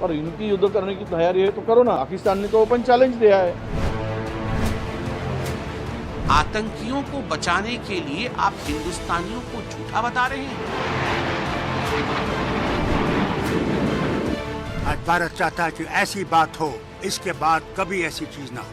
पर इनकी युद्ध करने की तैयारी है तो करो ना। पाकिस्तान ने तो ओपन चैलेंज दिया है। आतंकियों को बचाने के लिए आप हिंदुस्तानियों को झूठा बता रहे हैं। आज भारत चाहता है कि ऐसी बात हो, इसके बाद कभी ऐसी चीज ना हो।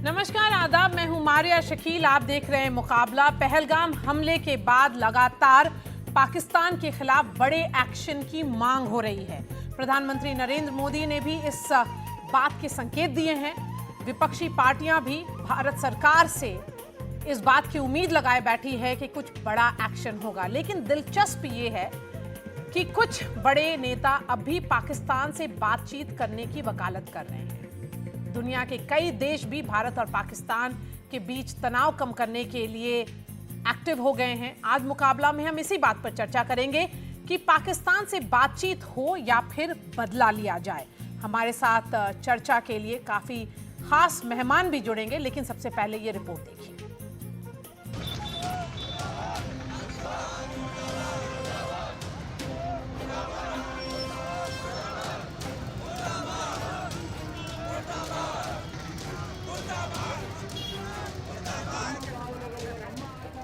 नमस्कार, आदाब। मैं हूं मारिया शकील। आप देख रहे हैं मुकाबला। पहलगाम हमले के बाद लगातार पाकिस्तान के खिलाफ बड़े एक्शन की मांग हो रही है। प्रधानमंत्री नरेंद्र मोदी ने भी इस बात के संकेत दिए हैं। विपक्षी पार्टियां भी भारत सरकार से इस बात की उम्मीद लगाए बैठी है कि कुछ बड़ा एक्शन होगा। लेकिन दिलचस्प ये है कि कुछ बड़े नेता अब भी पाकिस्तान से बातचीत करने की वकालत कर रहे हैं। दुनिया के कई देश भी भारत और पाकिस्तान के बीच तनाव कम करने के लिए एक्टिव हो गए हैं। आज मुकाबला में हम इसी बात पर चर्चा करेंगे कि पाकिस्तान से बातचीत हो या फिर बदला लिया जाए। हमारे साथ चर्चा के लिए काफी खास मेहमान भी जुड़ेंगे, लेकिन सबसे पहले ये रिपोर्ट देखिए।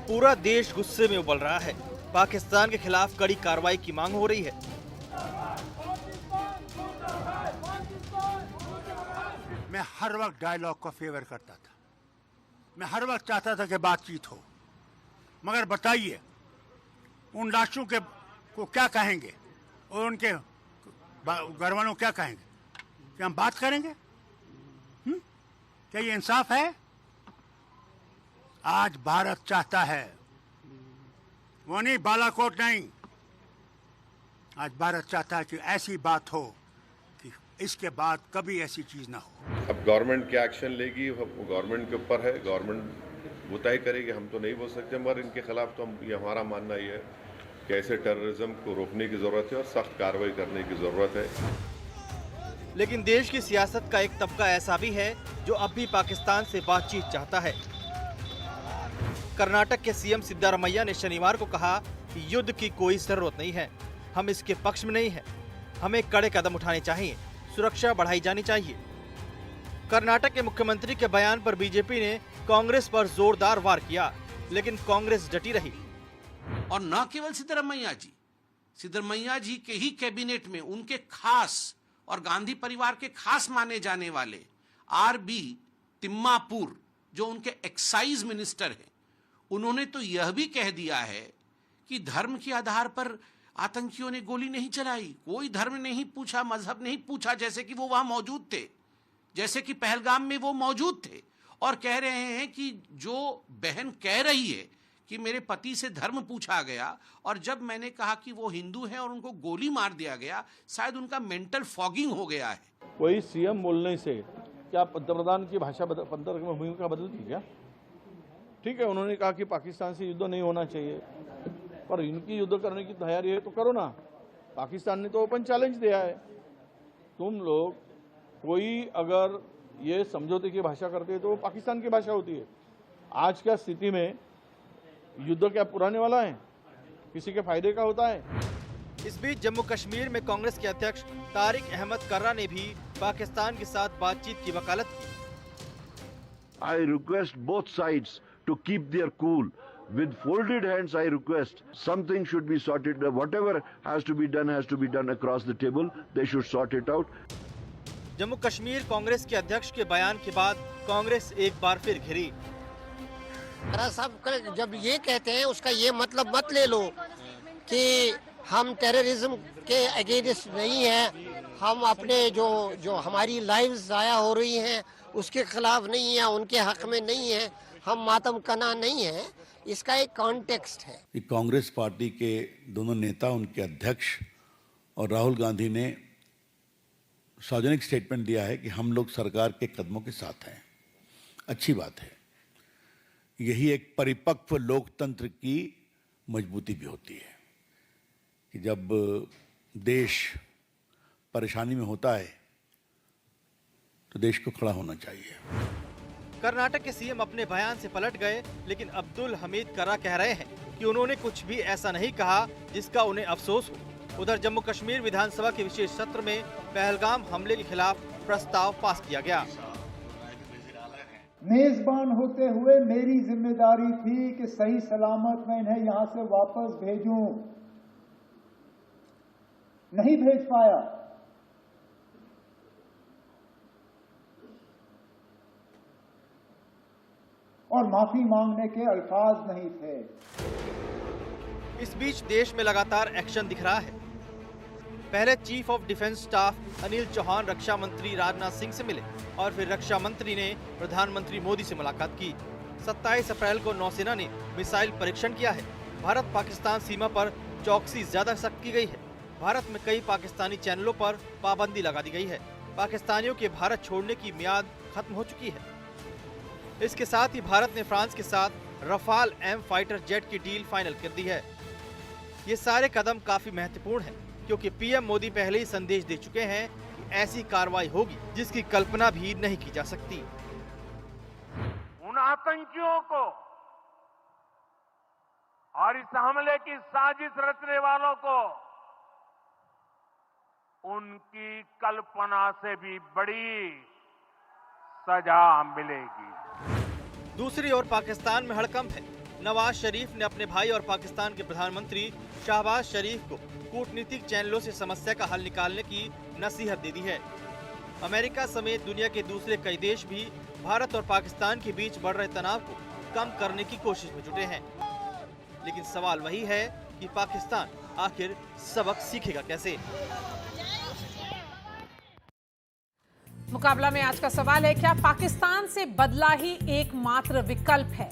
पूरा देश गुस्से में उबल रहा है। पाकिस्तान के खिलाफ कड़ी कार्रवाई की मांग हो रही है। मैं हर वक्त डायलॉग को फेवर करता था। मैं हर वक्त चाहता था कि बातचीत हो। मगर बताइए, उन लाशों के को क्या कहेंगे और उनके घर वालों क्या कहेंगे? क्या हम बात करेंगे? क्या ये इंसाफ है? आज भारत चाहता है, वो नहीं, बालाकोट नहीं, आज भारत चाहता है कि ऐसी बात हो कि इसके बाद कभी ऐसी चीज ना हो। अब गवर्नमेंट क्या एक्शन लेगी वो गवर्नमेंट के ऊपर है। गवर्नमेंट वो तय करेगी, हम तो नहीं बोल सकते। मगर इनके खिलाफ तो ये हमारा मानना ये है कि ऐसे टेररिज्म को रोकने की जरूरत है और सख्त कार्रवाई करने की जरूरत है। लेकिन देश की सियासत का एक तबका ऐसा भी है जो अब भी पाकिस्तान से बातचीत चाहता है। कर्नाटक के सीएम सिद्धारमैया ने शनिवार को कहा कि युद्ध की कोई जरूरत नहीं है, हम इसके पक्ष में नहीं हैं, हमें कड़े कदम उठाने चाहिए, सुरक्षा बढ़ाई जानी चाहिए। कर्नाटक के मुख्यमंत्री के बयान पर बीजेपी ने कांग्रेस पर जोरदार वार किया, लेकिन कांग्रेस डटी रही। और न केवल सिद्धरमैया जी के ही कैबिनेट में उनके खास और गांधी परिवार के खास माने जाने वाले आर.बी. तिम्मापुर, जो उनके एक्साइज मिनिस्टर हैं, उन्होंने तो यह भी कह दिया है कि धर्म के आधार पर आतंकियों ने गोली नहीं चलाई, कोई धर्म नहीं पूछा, मजहब नहीं पूछा, जैसे कि वो वहां मौजूद थे, जैसे कि पहलगाम में वो मौजूद थे। और कह रहे हैं कि जो बहन कह रही है कि मेरे पति से धर्म पूछा गया और जब मैंने कहा कि वो हिंदू हैं और उनको गोली मार दिया गया, शायद उनका मेंटल फॉगिंग हो गया है। कोई सीएम बोलने से क्या पंतप्रधान की भाषा भूमिका बदलती क्या? ठीक है, उन्होंने कहा कि पाकिस्तान से युद्ध नहीं होना चाहिए, पर इनकी युद्ध करने की तैयारी है तो करो ना। पाकिस्तान ने तो ओपन चैलेंज दिया है। तुम लोग कोई अगर ये समझौते की भाषा करते हैं तो वो पाकिस्तान की भाषा होती है। आज क्या स्थिति में युद्ध क्या पुराने वाला है? किसी के फायदे का होता है? इस बीच जम्मू कश्मीर में कांग्रेस के अध्यक्ष तारिक अहमद कर्रा ने भी पाकिस्तान के साथ बातचीत की वकालत की। I request both sides to keep their cool. With folded hands, I request something should be sorted. Whatever has to be done across the table. They should sort it out. Jammu Kashmir Congress के अध्यक्ष के बयान के बाद कांग्रेस एक बार फिर घिरी। साहब जब ये कहते हैं उसका ये मतलब मत ले लो कि हम टेररिज्म के अगेंस्ट नहीं हैं, हम अपने जो हमारी लाइव्स ज़ाया हो रही हैं उसके खिलाफ नहीं है, उनके हक में नहीं है, हम मातम कना नहीं है। इसका एक कॉन्टेक्स्ट है कि कांग्रेस पार्टी के दोनों नेता, उनके अध्यक्ष और राहुल गांधी ने सार्वजनिक स्टेटमेंट दिया है कि हम लोग सरकार के कदमों के साथ हैं। अच्छी बात है। यही एक परिपक्व लोकतंत्र की मजबूती भी होती है कि जब देश परेशानी में होता है तो देश को खड़ा होना चाहिए। कर्नाटक के सीएम अपने बयान से पलट गए, लेकिन अब्दुल हमीद करा कह रहे हैं कि उन्होंने कुछ भी ऐसा नहीं कहा जिसका उन्हें अफसोस हो। उधर जम्मू कश्मीर विधानसभा के विशेष सत्र में पहलगाम हमले के खिलाफ प्रस्ताव पास किया गया। मेजबान होते हुए मेरी जिम्मेदारी थी कि सही सलामत मैं इन्हें यहां से वापस भेजूं, नहीं भेज पाया। और माफी मांगने के अल्फाज नहीं थे। इस बीच देश में लगातार एक्शन दिख रहा है। पहले chief of defence staff Anil Chauhan रक्षा मंत्री राजनाथ सिंह से मिले और फिर रक्षा मंत्री ने प्रधानमंत्री मोदी से मुलाकात की। 27 अप्रैल को नौसेना ने मिसाइल परीक्षण किया है। भारत पाकिस्तान सीमा पर चौकसी ज्यादा सख्त की गई है। भारत में कई पाकिस्तानी चैनलों पर पाबंदी लगा दी गई है। पाकिस्तानियों के भारत छोड़ने की मियाद खत्म हो चुकी है। इसके साथ ही भारत ने फ्रांस के साथ रफाल एम फाइटर जेट की डील फाइनल कर दी है। ये सारे कदम काफी महत्वपूर्ण हैं, क्योंकि पीएम मोदी पहले ही संदेश दे चुके हैं कि ऐसी कार्रवाई होगी जिसकी कल्पना भी नहीं की जा सकती। उन आतंकियों को और इस हमले की साजिश रचने वालों को उनकी कल्पना से भी बड़ी सजा मिलेगी। दूसरी ओर पाकिस्तान में हड़कंप है। नवाज शरीफ ने अपने भाई और पाकिस्तान के प्रधानमंत्री शहबाज शरीफ को कूटनीतिक चैनलों से समस्या का हल निकालने की नसीहत दे दी है। अमेरिका समेत दुनिया के दूसरे कई देश भी भारत और पाकिस्तान के बीच बढ़ रहे तनाव को कम करने की कोशिश में जुटे हैं। लेकिन सवाल वही है कि पाकिस्तान आखिर सबक सीखेगा कैसे। मुकाबला में आज का सवाल है, क्या पाकिस्तान से बदला ही एकमात्र विकल्प है?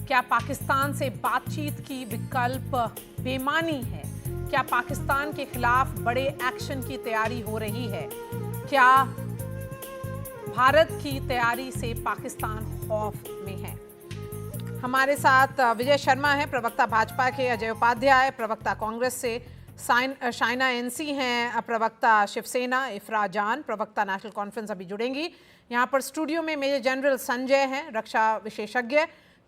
क्या पाकिस्तान से बातचीत की विकल्प बेमानी है? क्या पाकिस्तान के खिलाफ बड़े एक्शन की तैयारी हो रही है? क्या भारत की तैयारी से पाकिस्तान खौफ में है? हमारे साथ विजय शर्मा हैं, प्रवक्ता भाजपा के, अजय उपाध्याय प्रवक्ता कांग्रेस से, शाइना एनसी हैं प्रवक्ता शिवसेना, इफ्रा जान प्रवक्ता नेशनल कॉन्फ्रेंस अभी जुड़ेंगी। यहाँ पर स्टूडियो में मेजर जनरल संजय हैं, रक्षा विशेषज्ञ,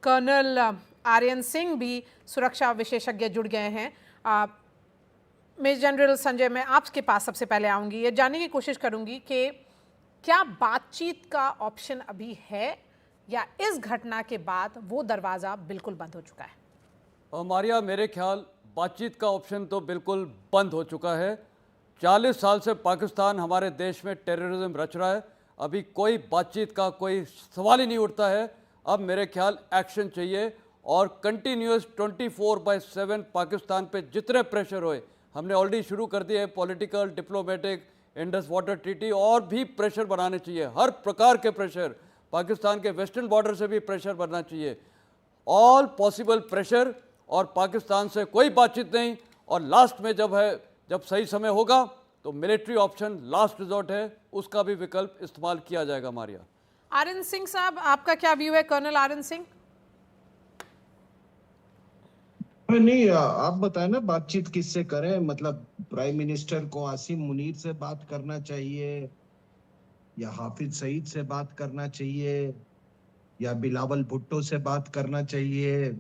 कर्नल आर्यन सिंह भी सुरक्षा विशेषज्ञ जुड़ गए हैं। मेजर जनरल संजय, मैं आपके पास सबसे पहले आऊँगी, ये जानने की कोशिश करूँगी कि क्या बातचीत का ऑप्शन अभी है या इस घटना के बाद वो दरवाज़ा बिल्कुल बंद हो चुका है? मारिया, मेरे ख्याल बातचीत का ऑप्शन तो बिल्कुल बंद हो चुका है। 40 साल से पाकिस्तान हमारे देश में टेररिज्म रच रहा है, अभी कोई बातचीत का कोई सवाल ही नहीं उठता है। अब मेरे ख्याल एक्शन चाहिए और कंटिन्यूस 24/7 पाकिस्तान पे जितने प्रेशर होए, हमने ऑलरेडी शुरू कर दिए, political, diplomatic, Indus water treaty, और भी प्रेशर बनाने चाहिए, हर प्रकार के प्रेशर, पाकिस्तान के वेस्टर्न बॉर्डर से भी प्रेशर बनना चाहिए, ऑल पॉसिबल प्रेशर। और पाकिस्तान से कोई बातचीत नहीं, और लास्ट में जब सही समय होगा तो मिलिट्री ऑप्शन लास्ट रिजॉर्ट है, उसका भी विकल्प इस्तेमाल किया जाएगा। मारिया। आर्यन सिंह साहब, आपका क्या व्यू है? कर्नल आर्यन सिंह। नहीं, आप बताएं ना, बातचीत किससे करें? मतलब प्राइम मिनिस्टर को आसिम मुनीर से बात करना चाहिए, या हाफिज सईद से बात करना चाहिए, या बिलावल भुट्टो से बात करना चाहिए,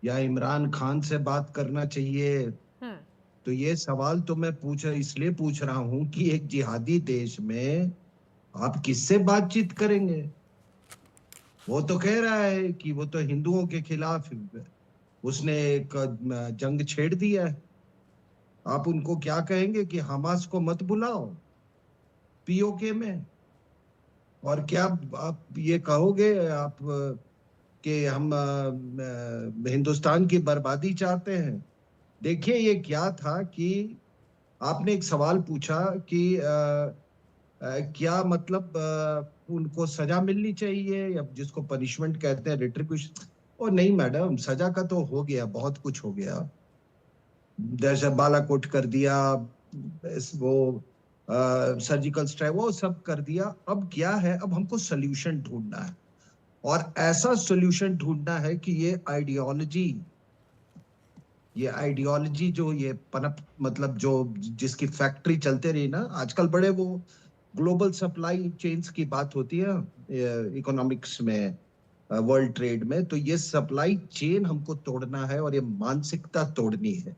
या इमरान खान से बात करना चाहिए? तो ये सवाल तो मैं इसलिए पूछ रहा हूं कि एक जिहादी देश में आप किससे बातचीत करेंगे? वो तो कह रहा है कि वो तो हिंदुओं के खिलाफ उसने एक जंग छेड़ दिया है। आप उनको क्या कहेंगे कि हमास को मत बुलाओ पीओके में? और क्या आप ये कहोगे आप कि हम हिंदुस्तान की बर्बादी चाहते हैं? देखिए, ये क्या था कि आपने एक सवाल पूछा कि क्या मतलब उनको सजा मिलनी चाहिए, या जिसको पनिशमेंट कहते हैं, रिट्रिब्यूशन। और नहीं मैडम, सजा का तो हो गया, बहुत कुछ हो गया, दहशत बालाकोट कर दिया, वो सर्जिकल स्ट्राइक, वो सब कर दिया। अब क्या है, अब हमको सोल्यूशन ढूंढना है, और ऐसा सोल्यूशन ढूंढना है कि ये आइडियोलॉजी जो ये पनप, मतलब जो जिसकी फैक्ट्री चलते रही ना, आजकल बड़े वो ग्लोबल सप्लाई चेन्स की बात होती है इकोनॉमिक्स में, वर्ल्ड ट्रेड में, तो ये सप्लाई चेन हमको तोड़ना है और ये मानसिकता तोड़नी है।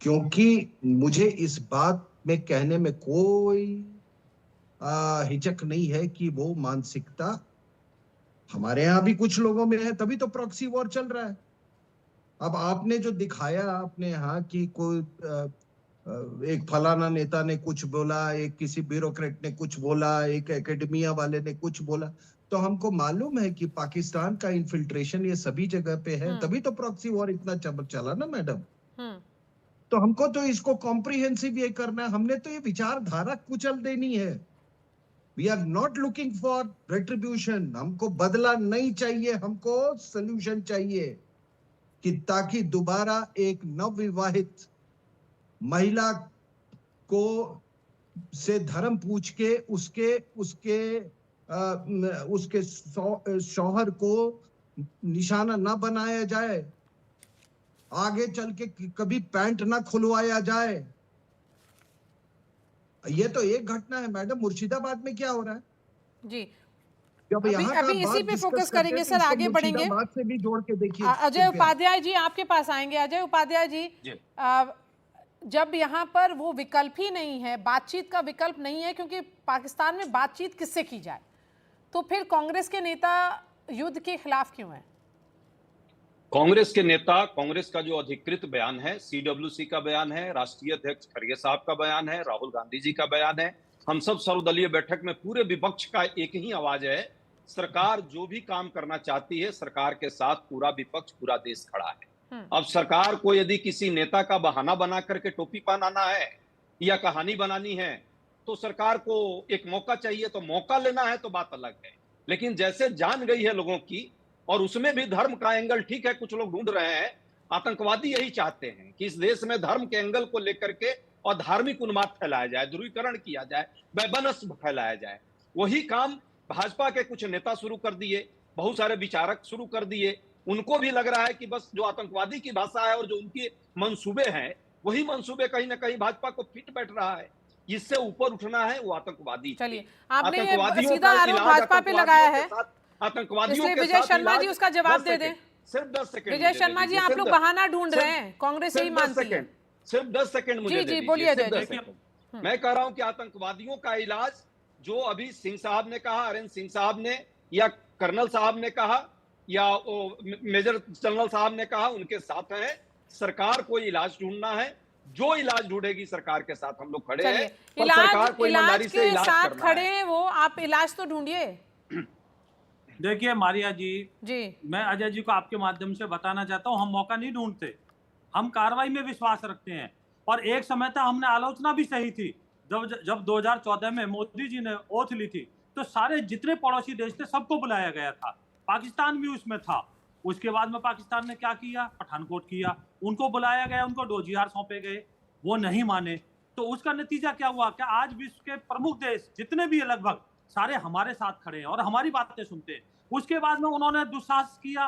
क्योंकि मुझे इस बात में कहने में कोई हिचक नहीं है कि वो मानसिकता हमारे यहाँ भी कुछ लोगों में है, तभी तो प्रॉक्सी वॉर चल रहा है। अब आपने जो दिखाया अपने यहाँ कि कोई एक फलाना नेता ने कुछ बोला, एक किसी ब्यूरोक्रेट ने कुछ बोला, एक एकेडमिया वाले ने कुछ बोला, तो हमको मालूम है कि पाकिस्तान का इन्फिल्ट्रेशन ये सभी जगह पे है, तभी तो प्रॉक्सी वॉर इतना चला ना मैडम। तो हमको तो इसको कॉम्प्रिहेंसिव ये करना है, हमने तो ये विचारधारा कुचल देनी है। We are not looking for retribution, हमको बदला नहीं चाहिए, हमको सोल्यूशन चाहिए कि ताकि दोबारा एक नवविवाहित महिला को से धर्म पूछ के उसके शौहर को निशाना ना बनाया जाए, आगे चल के कभी पैंट ना खुलवाया जाए। ये तो एक घटना है मैडम, मुर्शिदाबाद में क्या हो रहा है जी। जब अभी इसी पे फोकस करेंगे सर, आगे बढ़ेंगे। से भी जोड़ के देखिए। अजय उपाध्याय जी आपके पास आएंगे। अजय उपाध्याय जी, जब यहाँ पर वो विकल्प ही नहीं है, बातचीत का विकल्प नहीं है, क्योंकि पाकिस्तान में बातचीत किससे की जाए, तो फिर कांग्रेस के नेता युद्ध के खिलाफ क्यों हैं? कांग्रेस के नेता, कांग्रेस का जो अधिकृत बयान है, सीडब्ल्यूसी का बयान है, राष्ट्रीय अध्यक्ष खड़गे साहब का बयान है, राहुल गांधी जी का बयान है, हम सब सर्वदलीय बैठक में पूरे विपक्ष का एक ही आवाज है, सरकार जो भी काम करना चाहती है, सरकार के साथ पूरा विपक्ष, पूरा देश खड़ा है। अब सरकार को यदि किसी नेता का बहाना बना करके टोपी पहनाना है या कहानी बनानी है, तो सरकार को एक मौका चाहिए, तो मौका लेना है तो बात अलग है। लेकिन जैसे जान गई है लोगों की, और उसमें भी धर्म का एंगल, ठीक है कुछ लोग ढूंढ रहे हैं, आतंकवादी यही चाहते हैं कि इस देश में धर्म के एंगल को लेकर के और धार्मिक उन्माद फैलाया जाए, ध्रुवीकरण किया जाए, वैबनस्म फैलाया जाए। वही काम भाजपा के कुछ नेता शुरू कर दिए, बहुत सारे विचारक शुरू कर दिए। उनको भी लग रहा है कि बस जो आतंकवादी की भाषा है और जो उनके मंसूबे हैं, वही मंसूबे कहीं ना कहीं भाजपा को फिट बैठ रहा है। इससे ऊपर उठना है वो आतंकवादी। चलिए, आपने सीधा आरोप भाजपा पे लगाया है, आतंकवादियों के विजय शर्मा जी उसका जवाब दे दें। सिर्फ 10 सेकंड विजय शर्मा जी, आप लोग बहाना ढूंढ रहे हैं, कांग्रेस यही मानती है। सिर्फ 10 सेकंड मुझे जी बोलिए। मैं कह रहा हूं कि आतंकवादियों का इलाज जो अभी सिंह साहब ने कहा, अरविंद सिंह साहब ने या कर्नल साहब ने कहा या मेजर जनरल साहब ने कहा, उनके साथ है। सरकार को इलाज ढूंढना है, जो इलाज ढूंढेगी सरकार के साथ हम लोग खड़े हैं। सरकार को ईमानदारी से इलाज साथ खड़े हैं वो, आप इलाज तो ढूंढिए। देखिए मारिया जी, मैं अजय जी को आपके माध्यम से बताना चाहता हूँ, हम मौका नहीं ढूंढते, हम कार्रवाई में विश्वास रखते हैं। और एक समय था हमने आलोचना भी सही थी, जब 2014 में मोदी जी ने ओथ ली थी, तो सारे जितने पड़ोसी देश थे सबको बुलाया गया था, पाकिस्तान भी उसमें था। उसके बाद में पाकिस्तान ने क्या किया, पठानकोट किया, उनको बुलाया गया, उनको डोजियार सौंपे गए, वो नहीं माने। तो उसका नतीजा क्या हुआ, क्या आज विश्व के प्रमुख देश जितने भी लगभग सारे हमारे साथ खड़े हैं और हमारी बातें सुनते हैं। उसके बाद में उन्होंने दुस्साहस किया,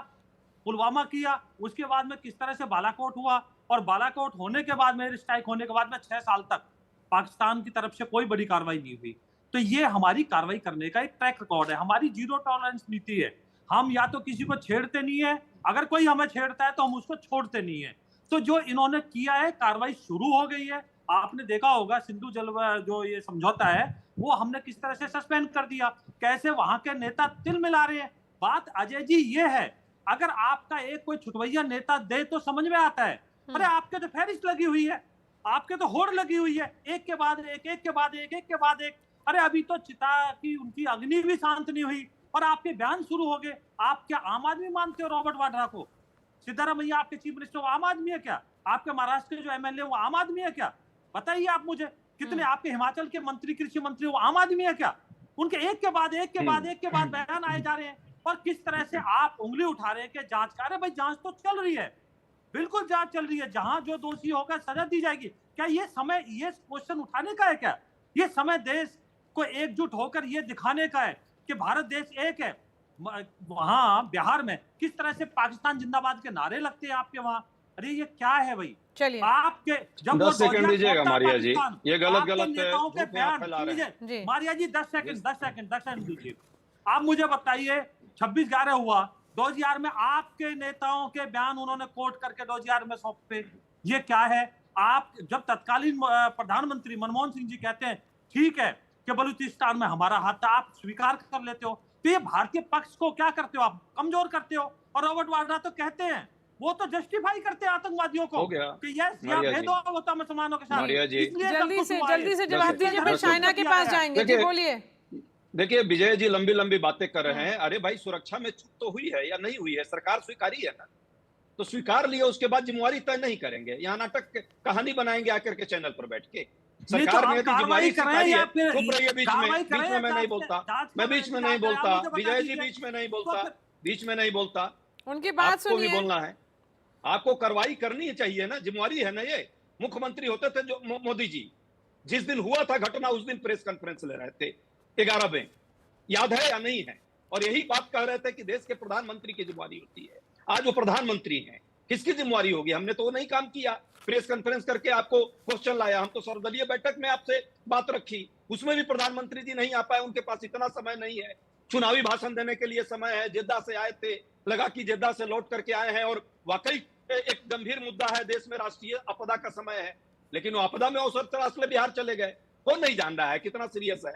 पुलवामा किया, उसके बाद में किस तरह से बालाकोट हुआ, और बालाकोट होने के बाद में, एयर स्ट्राइक होने के बाद में 6 साल तक पाकिस्तान की तरफ से कोई बड़ी कार्रवाई नहीं हुई। तो ये हमारी कार्रवाई करने का एक ट्रैक रिकॉर्ड है, हमारी जीरो टॉलरेंस नीति है। हम या तो किसी को छेड़ते नहीं है, अगर कोई हमें छेड़ता है तो हम उसको छोड़ते नहीं है। तो जो इन्होंने किया है, कार्रवाई शुरू हो गई है। आपने देखा होगा सिंधु जल जो ये समझौता है वो हमने किस तरह से सस्पेंड कर दिया, कैसे वहां के नेता तिल मिला रहे हैं। बात अजय जी ये है, अगर आपका एक कोई छुटवैया नेता दे तो समझ में आता है, अरे आपके तो फहरिस्त लगी हुई है, आपके तो होड़ लगी हुई है, एक के बाद एक, एक के बाद एक, एक के बाद एक। अरे अभी तो चिता की उनकी अग्नि भी शांत नहीं हुई और आपके बयान शुरू हो गए। आप क्या आम आदमी मानते हो रॉबर्ट वाड्रा को? सिद्धारमैया आपके चीफ मिनिस्टर वो आम आदमी है क्या? आपके महाराष्ट्र के जो एमएलए वो आम आदमी है क्या? बताइए आप मुझे, कितने आपके हिमाचल के मंत्री, कृषि मंत्री वो आम आदमी है क्या? उनके एक के बाद एक के बाद एक के बाद बयान आए जा रहे हैं, और किस तरह से आप उंगली उठा रहे हैं कि जांच कर रहे। भाई जांच तो चल रही है, बिल्कुल जांच चल रही है, जहां जो दोषी होगा सजा दी जाएगी। क्या ये समय ये क्वेश्चन उठाने का है? क्या ये समय देश को एकजुट होकर ये दिखाने का है कि भारत देश एक है? वहां बिहार में किस तरह से पाकिस्तान जिंदाबाद के नारे लगते हैं आपके वहां, अरे ये क्या है भाई? चलिए आपके जब 10 सेकंड दीजिएगा मारिया जी, ये गलत नेताओं के बयान जी। मारिया जी 10 सेकंड दीजिए। आप मुझे बताइए 26/11 हुआ 2000 में, आपके नेताओं के बयान उन्होंने कोट करके 2000 में सौंपे। ये क्या है? आप जब तत्कालीन प्रधानमंत्री मनमोहन सिंह जी कहते हैं ठीक है कि बलूचिस्तान में हमारा हाथ था, आप स्वीकार कर लेते हो, तो ये भारतीय पक्ष को क्या करते हो? आप कमजोर करते हो। और रॉबर्ट वाड्रा तो कहते हैं, वो तो जस्टिफाई करते हैं आतंकवादियों को कि यस यहाँ भेदभाव होता मुसलमानों के साथ। जल्दी से जवाब दीजिए, फिर शाइना के पास जाएंगे। जी बोलिए। देखिए विजय जी लंबी लंबी बातें कर रहे हैं। अरे भाई सुरक्षा में चूक तो हुई है या नहीं हुई है, सरकार स्वीकारी है ना, तो स्वीकार लिया, उसके बाद जिम्मेवारी तय नहीं करेंगे। यहाँ नाटक कहानी बनाएंगे आकर के चैनल पर बैठ के। सरकार ने यदि जिम्मेवारी स्वीकारी है, चुप रहिए, बीच में मैं नहीं बोलता, मैं बीच में नहीं बोलता, विजय जी बीच में नहीं बोलता, उनकी बात आपको भी सुनिए। बोलना है, आपको कार्रवाई करनी चाहिए ना, जिम्मेवारी है ना। ये मुख्यमंत्री होते थे जो मोदी जी, जिस दिन हुआ था घटना उस दिन प्रेस कॉन्फ्रेंस ले रहे थे 11 में, याद है या नहीं है? और यही बात कह रहे थे कि देश के प्रधानमंत्री की जिम्मेवारी होती है। आज वो प्रधानमंत्री हैं, किसकी जिम्मेवारी होगी? हमने तो वो नहीं काम किया, प्रेस कॉन्फ्रेंस करके आपको क्वेश्चन लाया। हम तो सर्वदलीय बैठक में आपसे बात रखी, उसमें भी प्रधानमंत्री जी नहीं आ पाए, उनके पास इतना समय नहीं है। चुनावी भाषण देने के लिए समय है, जेद्दा से आए थे, लगा कि जेद्दा से लौट करके आए हैं और वाकई एक गंभीर मुद्दा है देश में, राष्ट्रीय आपदा का समय है, लेकिन वो आपदा में अवसर तलाश के लिए बिहार चले गए। कौन नहीं जान रहा है कितना सीरियस है?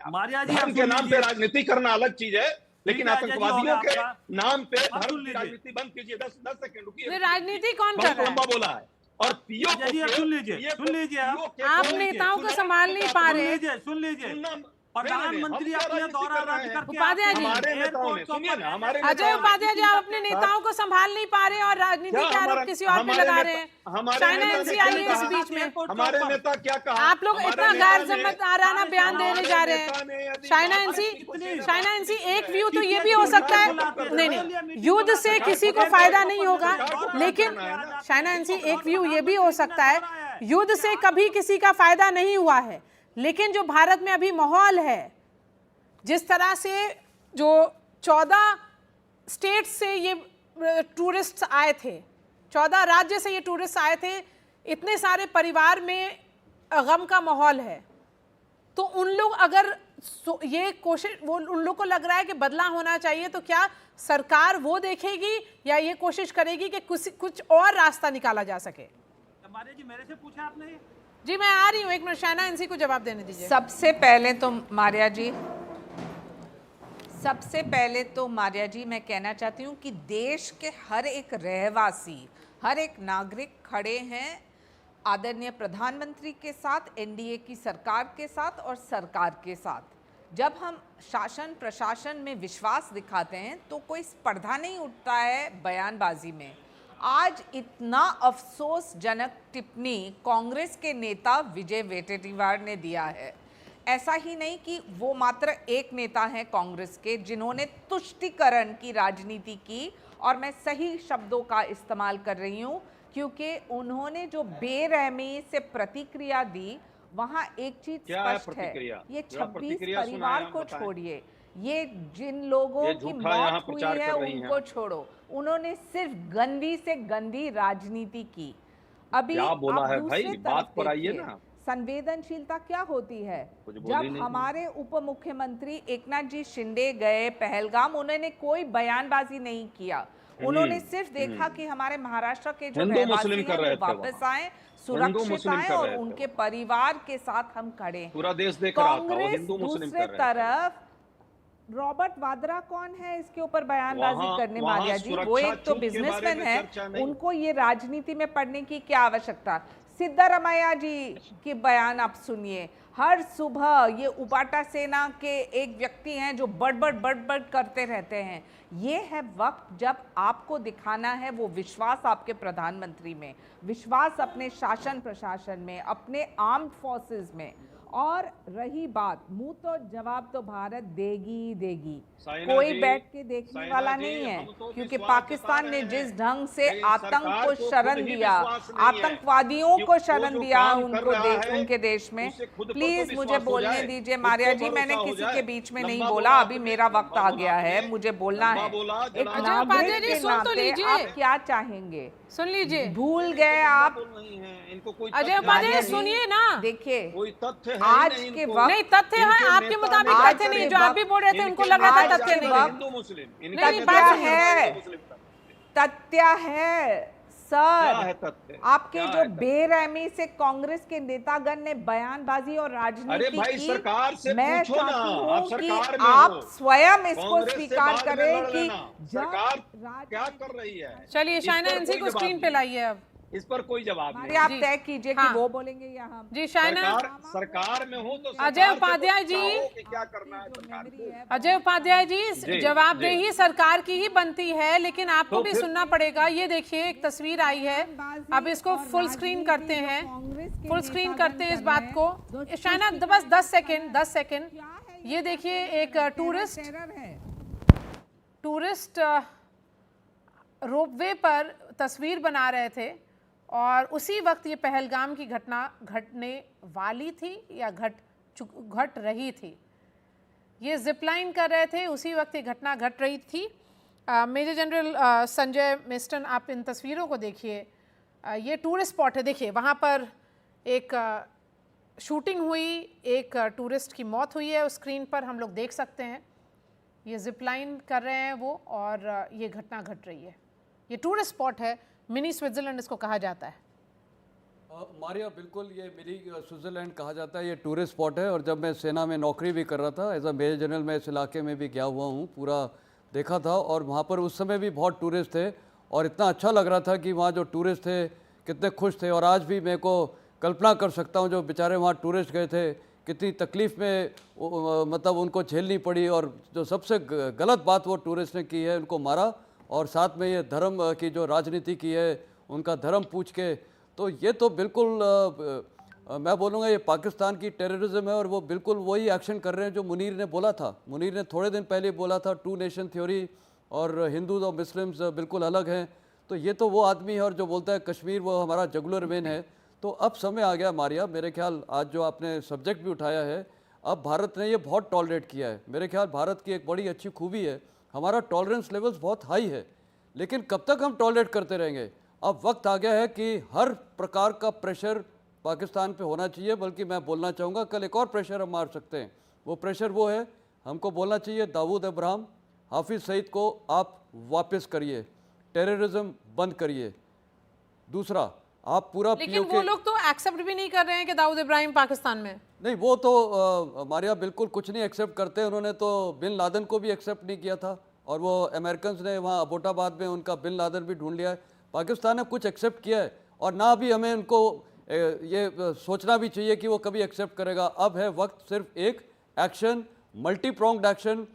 धर्म के नाम पे राजनीति करना अलग चीज है, लेकिन आतंकवादियों के नाम पे धर्म की राजनीति बंद कीजिए। 10 सेकंड रुकिए। राजनीति कौन कर रहा है? लंबा बोला है। और पीओ सुन लीजिए आप नेताओं को संभाल नहीं पा रहे। सुन लीजिए प्रधानमंत्री अपने दौरा रद्द करके उपाध्याय जी, अजय उपाध्याय जी, आप अपने नेताओं को संभाल नहीं पा रहे और राजनीति के आरोप किसी और पे लगा रहे हैं। शाइना एनसी आई है इस बीच में। हमारे नेता क्या कहा? आप लोग इतना गैर जिम्मेदाराना बयान देने जा रहे हैं। शाइना एनसी एक व्यू तो ये भी हो सकता है, नहीं, युद्ध से किसी को फायदा नहीं होगा, लेकिन शाइना एनसी एक व्यू ये भी हो सकता है, युद्ध से कभी किसी का फायदा नहीं हुआ है, लेकिन जो भारत में अभी माहौल है, जिस तरह से जो 14 स्टेट से ये टूरिस्ट आए थे, 14 राज्य से ये टूरिस्ट आए थे, इतने सारे परिवार में गम का माहौल है, तो उन लोग अगर ये कोशिश, वो उन लोग को लग रहा है कि बदला होना चाहिए, तो क्या सरकार वो देखेगी या ये कोशिश करेगी कि कुछ और रास्ता निकाला जा सके? जी मेरे से पूछा आपने? जी मैं आ रही हूँ, एक मिनट, शाइना एनसी को जवाब देने दीजिए। सबसे पहले तो मारिया जी मैं कहना चाहती हूँ कि देश के हर एक रहवासी, हर एक नागरिक खड़े हैं आदरणीय प्रधानमंत्री के साथ, एनडीए की सरकार के साथ और सरकार के साथ। जब हम शासन प्रशासन में विश्वास दिखाते हैं तो कोई स्पर्धा नहीं उठता है बयानबाजी में। आज इतना अफसोसजनक टिप्पणी कांग्रेस के नेता विजय वेटेटीवार ने दिया है। ऐसा ही नहीं कि वो मात्र एक नेता हैं कांग्रेस के जिन्होंने तुष्टीकरण की राजनीति की, और मैं सही शब्दों का इस्तेमाल कर रही हूँ क्योंकि उन्होंने जो बेरहमी से प्रतिक्रिया दी, वहाँ एक चीज स्पष्ट है, ये 26 परिवार को छोड़िए, ये जिन लोगों की मौत हुई है उनको छोड़ो, उन्होंने सिर्फ गंदी से गंदी राजनीति की। अभी क्या बोला है भाई, बात पर आइए ना। संवेदनशीलता क्या होती है? जब हमारे उप मुख्यमंत्री एकनाथ जी शिंदे गए पहलगाम, उन्होंने कोई बयानबाजी नहीं किया, उन्होंने सिर्फ देखा कि हमारे महाराष्ट्र के जो रहवासी हैं वो वापस आए, सुरक्षित आए और उनके परिवार के साथ हम खड़े हैं। पूरा देश देख रहा था। कांग्रेस दूसरे तरफ, रॉबर्ट वाड्रा कौन है इसके ऊपर बयानबाजी करने? मारिया जी वो एक तो बिजनेसमैन है, उनको ये राजनीति में पढ़ने की क्या आवश्यकता? सिद्धारमैया जी की बयान आप सुनिए, हर सुबह ये उपाटा सेना के एक व्यक्ति हैं जो बड़ करते रहते हैं। ये है वक्त जब आपको दिखाना है वो विश्वास आपके प्रधानमंत्री में, विश्वास अपने शासन प्रशासन में, अपने आर्म्ड फोर्सेस में, और रही बात, मुंह तो जवाब तो भारत देगी ही देगी, साइना कोई जी, बैठ के देखने साइना वाला जी, नहीं है, हम तो क्योंकि विश्वास पाकिस्तान जता ने रहे जिस हैं। ढंग से नहीं, आतंक सरकार को को शरण खुद ही दिया, विश्वास नहीं है आतंकवादियों कि को वो शरण जो दिया काम कर उनको रहा है, उनके देश में। उससे खुद पर तो प्लीज विश्वास मुझे हो बोलने जाए, दीजिए खुद को मारिया जी, भरोसा मैंने हो किसी जाए। के बीच में नहीं लंबा बोला, बोला अभी आपने, मेरा वक्त लंबा आ बोला गया है, आपने, मुझे बोलना लंबा है। बोला, एक जरा- अजय उपाध्याय नागरिक जी, के सुन तो नाते लीजिए। आप क्या चाहेंगे? सुन लीजिए। भूल गए आप? इनको कोई अजय तथ्य उपाध्याय नहीं, सुनिए ना। देखिए, कोई तथ्य है आज ही नहीं के इनको। वक्त नहीं, तथ्य है, इनके आपके नेता मुताबिक ने तथ्य नहीं, आज जो आप भी बोल रहे थे उनको लग रहा था इनके तथ्य नेता नहीं। हिंदू मुस्लिम, इनके नहीं, नेता बात हिंदू है। मुस्लिम तथ्य। तथ्य है क्या है सर, तथ्य? आपके क्या जो है तथ्य? बेरहमी से कांग्रेस के नेतागण ने बयानबाजी और राजनीति अरे भाई, की, सरकार से मैं पूछो ना, चाहती हूं आप कि सरकार में आप हो। स्वयं इसको कांग्रेस से स्वीकार बाद में करें लड़ कि लेना। सरकार क्या कर रही है? चलिए इस शाइना, पर इनसी कोई को जवाब स्क्रीन पे नहीं। लाइए अब। इस पर कोई जवाब हमारे नहीं। आप जी। तय कीजिए कि हाँ। वो बोलेंगे या हम। जी शाइना, सरकार में हो तो अजय सरकार से उपाध्याय तो जी। चाहो कि क्या करना है सरकार को। अजय उपाध्याय जी, जी, जवाबदेही सरकार की ही बनती है, लेकिन आपको तो भी फिर- सुनना पड़ेगा। ये देखिए, एक तस्वीर आई है, अब इसको फुल स्क्रीन करते हैं, फुल स्क्रीन करते हैं इस बात को। शाइना बस 10 सेकंड। ये देखिए, एक टूरिस्ट रोपवे पर तस्वीर बना रहे थे और उसी वक्त ये पहलगाम की घटना घटने वाली थी या घट रही थी। ये जिपलाइन कर रहे थे, उसी वक्त ये घटना घट रही थी। मेजर जनरल संजय मिस्टन, आप इन तस्वीरों को देखिए। ये टूरिस्ट स्पॉट है, देखिए वहाँ पर एक शूटिंग हुई, एक टूरिस्ट की मौत हुई है, उस स्क्रीन पर हम लोग देख सकते हैं। ये जिपलाइन कर रहे हैं वो और ये घटना घट रही है। ये टूरिस्ट स्पॉट है, मिनी स्विट्जरलैंड इसको कहा जाता है। मारिया, बिल्कुल ये मिनी स्विट्ज़रलैंड कहा जाता है, ये टूरिस्ट स्पॉट है। और जब मैं सेना में नौकरी भी कर रहा था एज अ मेजर जनरल, मैं इस इलाके में भी गया हुआ हूँ, पूरा देखा था। और वहाँ पर उस समय भी बहुत टूरिस्ट थे और इतना अच्छा लग रहा था कि वहाँ जो टूरिस्ट थे कितने खुश थे। और आज भी मेरे को कल्पना कर सकता हूँ जो बेचारे वहाँ टूरिस्ट गए थे, कितनी तकलीफ़ में मतलब उनको झेलनी पड़ी। और जो सबसे गलत बात वो टूरिस्ट ने की है, उनको मारा और साथ में ये धर्म की जो राजनीति की है, उनका धर्म पूछ के, तो ये तो बिल्कुल मैं बोलूँगा ये पाकिस्तान की टेररिज्म है। और वो बिल्कुल वही एक्शन कर रहे हैं जो मुनीर ने बोला था। मुनीर ने थोड़े दिन पहले बोला था 2 नेशन थ्योरी और हिंदूज और मुस्लिम्स बिल्कुल अलग हैं। तो ये तो वो आदमी है और जो बोलता है कश्मीर वो हमारा जगुलर वेन है। तो अब समय आ गया मारिया, मेरे ख्याल आज जो आपने सब्जेक्ट भी उठाया है, अब भारत ने ये बहुत टॉलरेट किया है। मेरे ख्याल भारत की एक बड़ी अच्छी खूबी है, हमारा टॉलरेंस लेवल्स बहुत हाई है। लेकिन कब तक हम टॉलरेट करते रहेंगे? अब वक्त आ गया है कि हर प्रकार का प्रेशर पाकिस्तान पे होना चाहिए। बल्कि मैं बोलना चाहूँगा कल एक और प्रेशर हम मार सकते हैं। वो प्रेशर वो है, हमको बोलना चाहिए दाऊद इब्राहिम, हाफिज़ सईद को आप वापस करिए, टेररिज्म बंद करिए। दूसरा, आप पूरा लेकिन वो लोग तो एक्सेप्ट भी नहीं कर रहे हैं कि दाऊद इब्राहिम पाकिस्तान में। नहीं, वो तो मारिया बिल्कुल कुछ नहीं एक्सेप्ट करते। उन्होंने तो बिन लादेन को भी एक्सेप्ट नहीं किया था और वो अमेरिकन ने वहाँ अबोटाबाद में उनका बिन लादेन भी ढूंढ लिया है। पाकिस्तान ने कुछ एक्सेप्ट किया है और ना भी हमें उनको ये सोचना भी चाहिए कि वो कभी एक्सेप्ट करेगा। अब है वक्त सिर्फ एक एक्शन, मल्टी प्रोंग्ड एक्शन।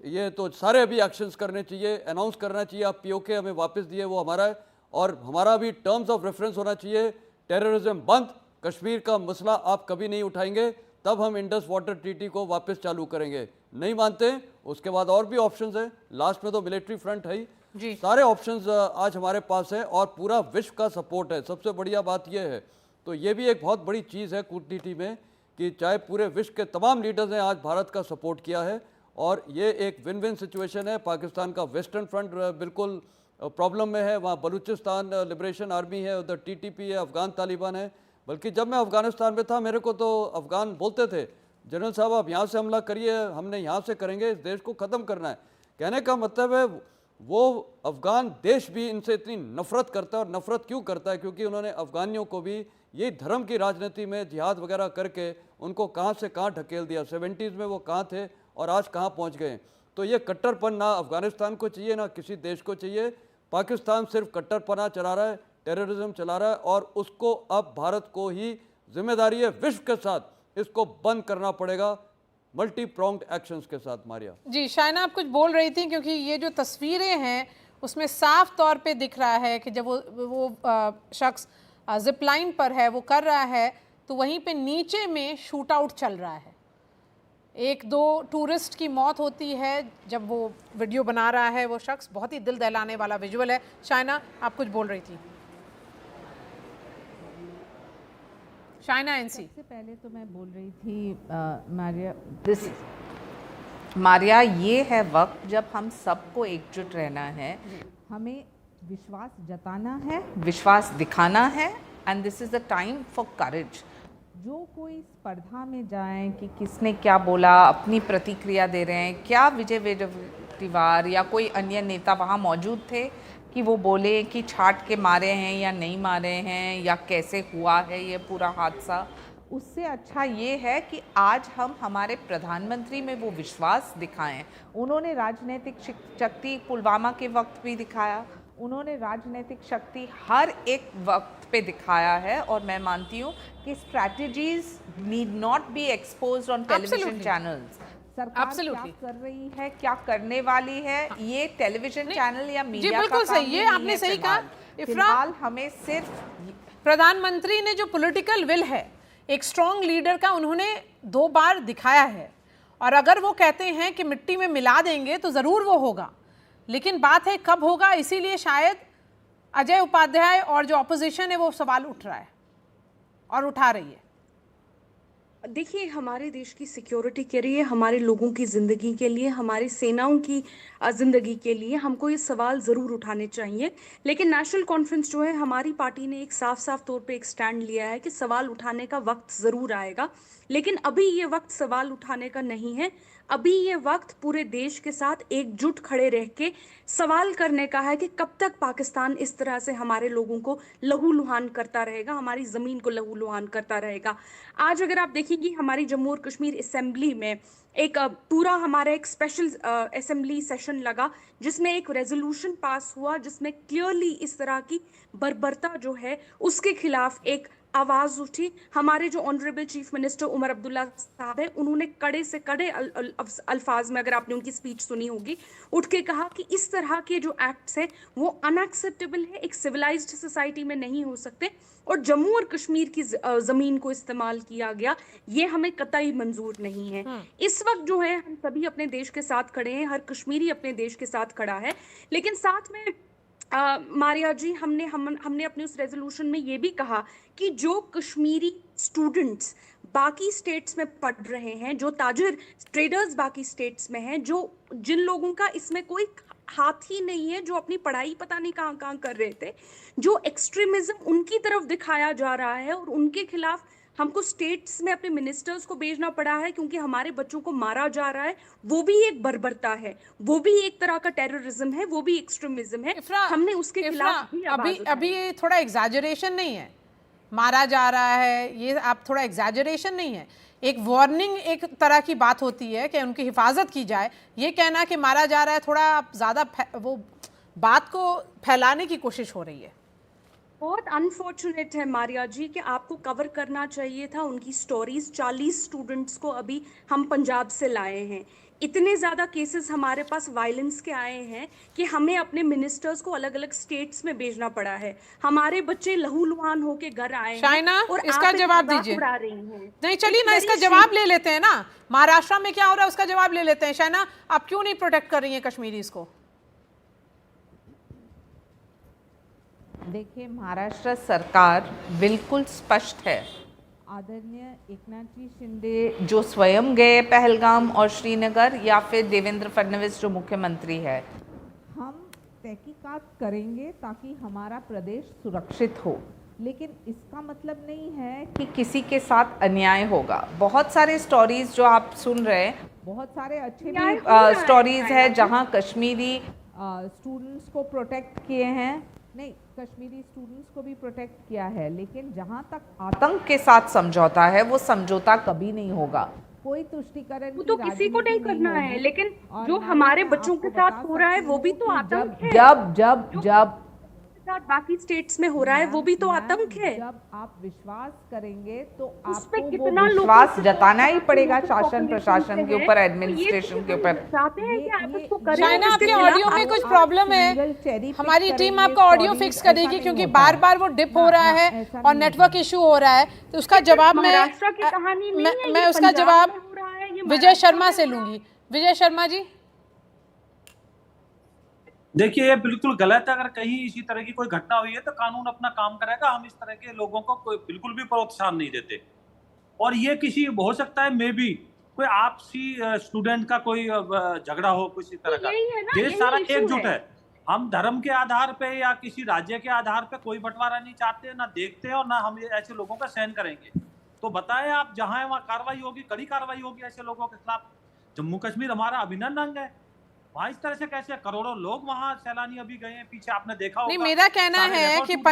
ये तो सारे अभी एक्शंस करने चाहिए, अनाउंस करना चाहिए आप पीओके हमें वापस दिए, वो हमारा है। और हमारा भी टर्म्स ऑफ रेफरेंस होना चाहिए, टेररिज्म बंद, कश्मीर का मसला आप कभी नहीं उठाएंगे, तब हम इंडस वाटर ट्रीटी को वापस चालू करेंगे। नहीं मानते, उसके बाद और भी ऑप्शंस हैं, लास्ट में तो मिलिट्री फ्रंट है ही। सारे ऑप्शंस आज हमारे पास है और पूरा विश्व का सपोर्ट है। सबसे बढ़िया बात यह है, तो ये भी एक बहुत बड़ी चीज़ है कूटनीति में कि चाहे पूरे विश्व के तमाम लीडर्स ने आज भारत का सपोर्ट किया है और ये एक विन विन सिचुएशन है। पाकिस्तान का वेस्टर्न फ्रंट बिल्कुल प्रॉब्लम में है, वहाँ बलूचिस्तान लिबरेशन आर्मी है, उधर टीटीपी है, अफगान तालिबान है। बल्कि जब मैं अफगानिस्तान में था, मेरे को तो अफगान बोलते थे, जनरल साहब आप यहाँ से हमला करिए, हमने यहाँ से करेंगे, इस देश को ख़त्म करना है। कहने का मतलब है वो अफगान देश भी इनसे इतनी नफ़रत करता है। और नफ़रत क्यों करता है? क्योंकि उन्होंने अफगानियों को भी यही धर्म की राजनीति में जिहाद वगैरह करके उनको कहाँ से कहाँ ढकेल दिया। 70s में वो कहाँ थे और आज कहाँ पहुँच गए। तो ये कट्टरपन ना अफगानिस्तान को चाहिए, ना किसी देश को चाहिए। पाकिस्तान सिर्फ कट्टरपना चला रहा है, टेररिज्म चला रहा है और उसको अब भारत को ही जिम्मेदारी है, विश्व के साथ इसको बंद करना पड़ेगा, मल्टी प्रोंग्ड एक्शंस के साथ। मारिया जी, शाइना आप कुछ बोल रही थी, क्योंकि ये जो तस्वीरें हैं उसमें साफ तौर पे दिख रहा है कि जब वो शख्स जिप लाइन पर है, वो कर रहा है तो वहीं पे नीचे में शूट आउट चल रहा है। एक दो टूरिस्ट की मौत होती है जब वो वीडियो बना रहा है वो शख्स। बहुत ही दिल दहलाने वाला विजुअल है। शाइना, आप कुछ बोल रही थी। शाइना एनसी। सबसे पहले तो मैं बोल रही थी मारिया, ये है वक्त जब हम सबको एकजुट रहना है, हमें विश्वास जताना है, विश्वास दिखाना है, and this is the time for courage. जो कोई स्पर्धा में जाएं कि किसने क्या बोला, अपनी प्रतिक्रिया दे रहे हैं, क्या विजय वडेट्टीवार या कोई अन्य नेता वहाँ मौजूद थे कि वो बोले कि छाट के मारे हैं या नहीं मारे हैं या कैसे हुआ है ये पूरा हादसा। उससे अच्छा ये है कि आज हम हमारे प्रधानमंत्री में वो विश्वास दिखाएं। उन्होंने राजनीतिक शक्ति पुलवामा के वक्त भी दिखाया, उन्होंने राजनीतिक शक्ति हर एक वक्त पे दिखाया है, और मैं मानती हूँ कि strategies need not be exposed on television channels. सरकार क्या कर रही है, क्या करने वाली है, ये टेलीविजन चैनल या मीडिया का बिल्कुल सही, ये आपने सही कहा। फिलहाल हमें सिर्फ प्रधानमंत्री ने जो पॉलिटिकल विल है एक स्ट्रॉन्ग लीडर का, उन्होंने 2 बार दिखाया है, और अगर वो कहते हैं कि मिट्टी में मिला देंगे तो ज़रूर वो होगा, लेकिन बात है कब होगा। इसीलिए शायद अजय उपाध्याय और जो ऑपोजिशन है वो सवाल उठ रहा है और उठा रही है। देखिए, हमारे देश की सिक्योरिटी के लिए, हमारे लोगों की ज़िंदगी के लिए, हमारी सेनाओं की ज़िंदगी के लिए हमको ये सवाल ज़रूर उठाने चाहिए। लेकिन नेशनल कॉन्फ्रेंस जो है, हमारी पार्टी ने एक साफ तौर पे एक स्टैंड लिया है कि सवाल उठाने का वक्त ज़रूर आएगा, लेकिन अभी ये वक्त सवाल उठाने का नहीं है। अभी ये वक्त पूरे देश के साथ एकजुट खड़े रह के सवाल करने का है कि कब तक पाकिस्तान इस तरह से हमारे लोगों को लहूलुहान करता रहेगा, हमारी ज़मीन को लहूलुहान करता रहेगा। आज अगर आप देखेंगे, हमारी जम्मू और कश्मीर असेंबली में एक पूरा हमारा एक स्पेशल असेंबली सेशन लगा, जिसमें एक रेजोल्यूशन पास हुआ, जिसमें क्लियरली इस तरह की बर्बरता जो है उसके खिलाफ एक आवाज़ उठी। हमारे जो honourable chief minister Omar Abdullah साहब है, उन्होंने कड़े से कड़े अल्फाज में, अगर आपने उनकी स्पीच सुनी होगी, उठ के कहा कि इस तरह के जो एक्ट्स हैं वो अनएक्सेप्टेबल है, एक सिविलाइज्ड सोसाइटी में नहीं हो सकते, और जम्मू और कश्मीर की ज़मीन को इस्तेमाल किया गया, ये हमें कतई मंजूर नहीं है। इस वक्त जो है हम सभी अपने देश के साथ खड़े हैं, हर कश्मीरी अपने देश के साथ खड़ा है, लेकिन साथ में मारिया जी, हमने अपने उस रेजोल्यूशन में ये भी कहा कि जो कश्मीरी स्टूडेंट्स बाकी स्टेट्स में पढ़ रहे हैं, जो ताजिर ट्रेडर्स बाकी स्टेट्स में हैं, जिन लोगों का इसमें कोई हाथ ही नहीं है, जो अपनी पढ़ाई पता नहीं कहाँ कर रहे थे, जो एक्सट्रीमिज्म उनकी तरफ दिखाया जा रहा है, और उनके खिलाफ हमको स्टेट्स में अपने मिनिस्टर्स को भेजना पड़ा है क्योंकि हमारे बच्चों को मारा जा रहा है, वो भी एक बर्बरता है, वो भी एक तरह का टेररिज्म है, वो भी एक्सट्रीमिज्म है। हमने उसके खिलाफ भी अभी ये थोड़ा एग्जैजरेशन नहीं है, मारा जा रहा है, ये आप थोड़ा एग्जैजरेशन नहीं है, एक वार्निंग एक तरह की बात होती है कि उनकी हिफाजत की जाए। ये कहना कि मारा जा रहा है, थोड़ा आप ज़्यादा वो बात को फैलाने की कोशिश हो रही है। बहुत अनफॉर्चुनेट है मारिया जी कि आपको कवर करना चाहिए था उनकी स्टोरीज। 40 स्टूडेंट्स को अभी हम पंजाब से लाए हैं, इतने ज़्यादा केसेस हमारे पास वायलेंस के आए हैं कि हमें अपने मिनिस्टर्स को अलग अलग स्टेट्स में भेजना पड़ा है। हमारे बच्चे लहूलुहान होके घर आए शाइना, हैं और इसका जवाब दीजिए। नहीं, चलिए ना, इसका जवाब ले लेते हैं ना। महाराष्ट्र में क्या हो रहा है उसका जवाब ले लेते हैं। शाइना, आप क्यों नहीं प्रोटेक्ट कर रही हैं कश्मीरीज को? देखिए, महाराष्ट्र सरकार बिल्कुल स्पष्ट है। आदरणीय एकनाथ जी शिंदे जो स्वयं गए पहलगाम और श्रीनगर, या फिर देवेंद्र फडणवीस जो मुख्यमंत्री है, हम तहकीकात करेंगे ताकि हमारा प्रदेश सुरक्षित हो, लेकिन इसका मतलब नहीं है कि किसी के साथ अन्याय होगा। बहुत सारे स्टोरीज जो आप सुन रहे हैं, बहुत सारे अच्छे भी स्टोरीज है जहां कश्मीरी स्टूडेंट्स को प्रोटेक्ट किए हैं, नहीं, कश्मीरी स्टूडेंट्स को भी प्रोटेक्ट किया है, लेकिन जहां तक आतंक के साथ समझौता है वो समझौता कभी नहीं होगा। कोई तुष्टीकरण तो किसी को नहीं करना है, लेकिन जो हमारे बच्चों के साथ हो रहा है वो भी तो आतंक है। जब साथ बाकी स्टेट्स में हो रहा है वो भी तो आतंक है। जब आप विश्वास करेंगे तो उस पे आपको कितना वो लोगों विश्वास से जताना ही पड़ेगा population शासन प्रशासन के है, ऊपर, तो ये एडमिनिस्ट्रेशन के हम ऊपर। चाहते हैं कि आप उसको करें। शाइना, उसके आपके खिलाफ ऑडियो में आप- कुछ प्रॉब्लम है, हमारी टीम आपका ऑडियो फिक्स करेगी क्योंकि बार बार वो डिप हो रहा है और नेटवर्क इशू हो रहा है, तो उसका जवाब महाराष्ट्र की कहानी नहीं है, मैं ये उसका पंजाब जवाब में हो रहा है, ये विजय महाराष्ट्र शर्मा में से हो रहा है। लूंगी। विजय शर्मा जी, देखिए ये बिल्कुल गलत है। अगर कहीं इसी तरह की कोई घटना हुई है तो कानून अपना काम करेगा। हम इस तरह के लोगों को कोई बिल्कुल भी प्रोत्साहन नहीं देते। और ये किसी हो सकता है मे बी कोई आपसी स्टूडेंट का कोई झगड़ा हो किसी तरह का। यही है ना, देश यही सारा issue एकजुट है। है। हम धर्म के आधार पे या किसी राज्य के आधार पे कोई बंटवारा नहीं चाहते, ना देखते हैं और ना हम ऐसे लोगों का सहन करेंगे। तो बताएं आप, जहां है वहां कार्रवाई होगी, कड़ी कार्रवाई होगी ऐसे लोगों के खिलाफ। जम्मू कश्मीर हमारा अभिन्न अंग है, वहां इस तरह से कैसे? करोड़ों लोग वहां सैलानी अभी गए हैं, पीछे आपने देखा होगा। नहीं, मेरा कहना सारे है record कि टूट गए।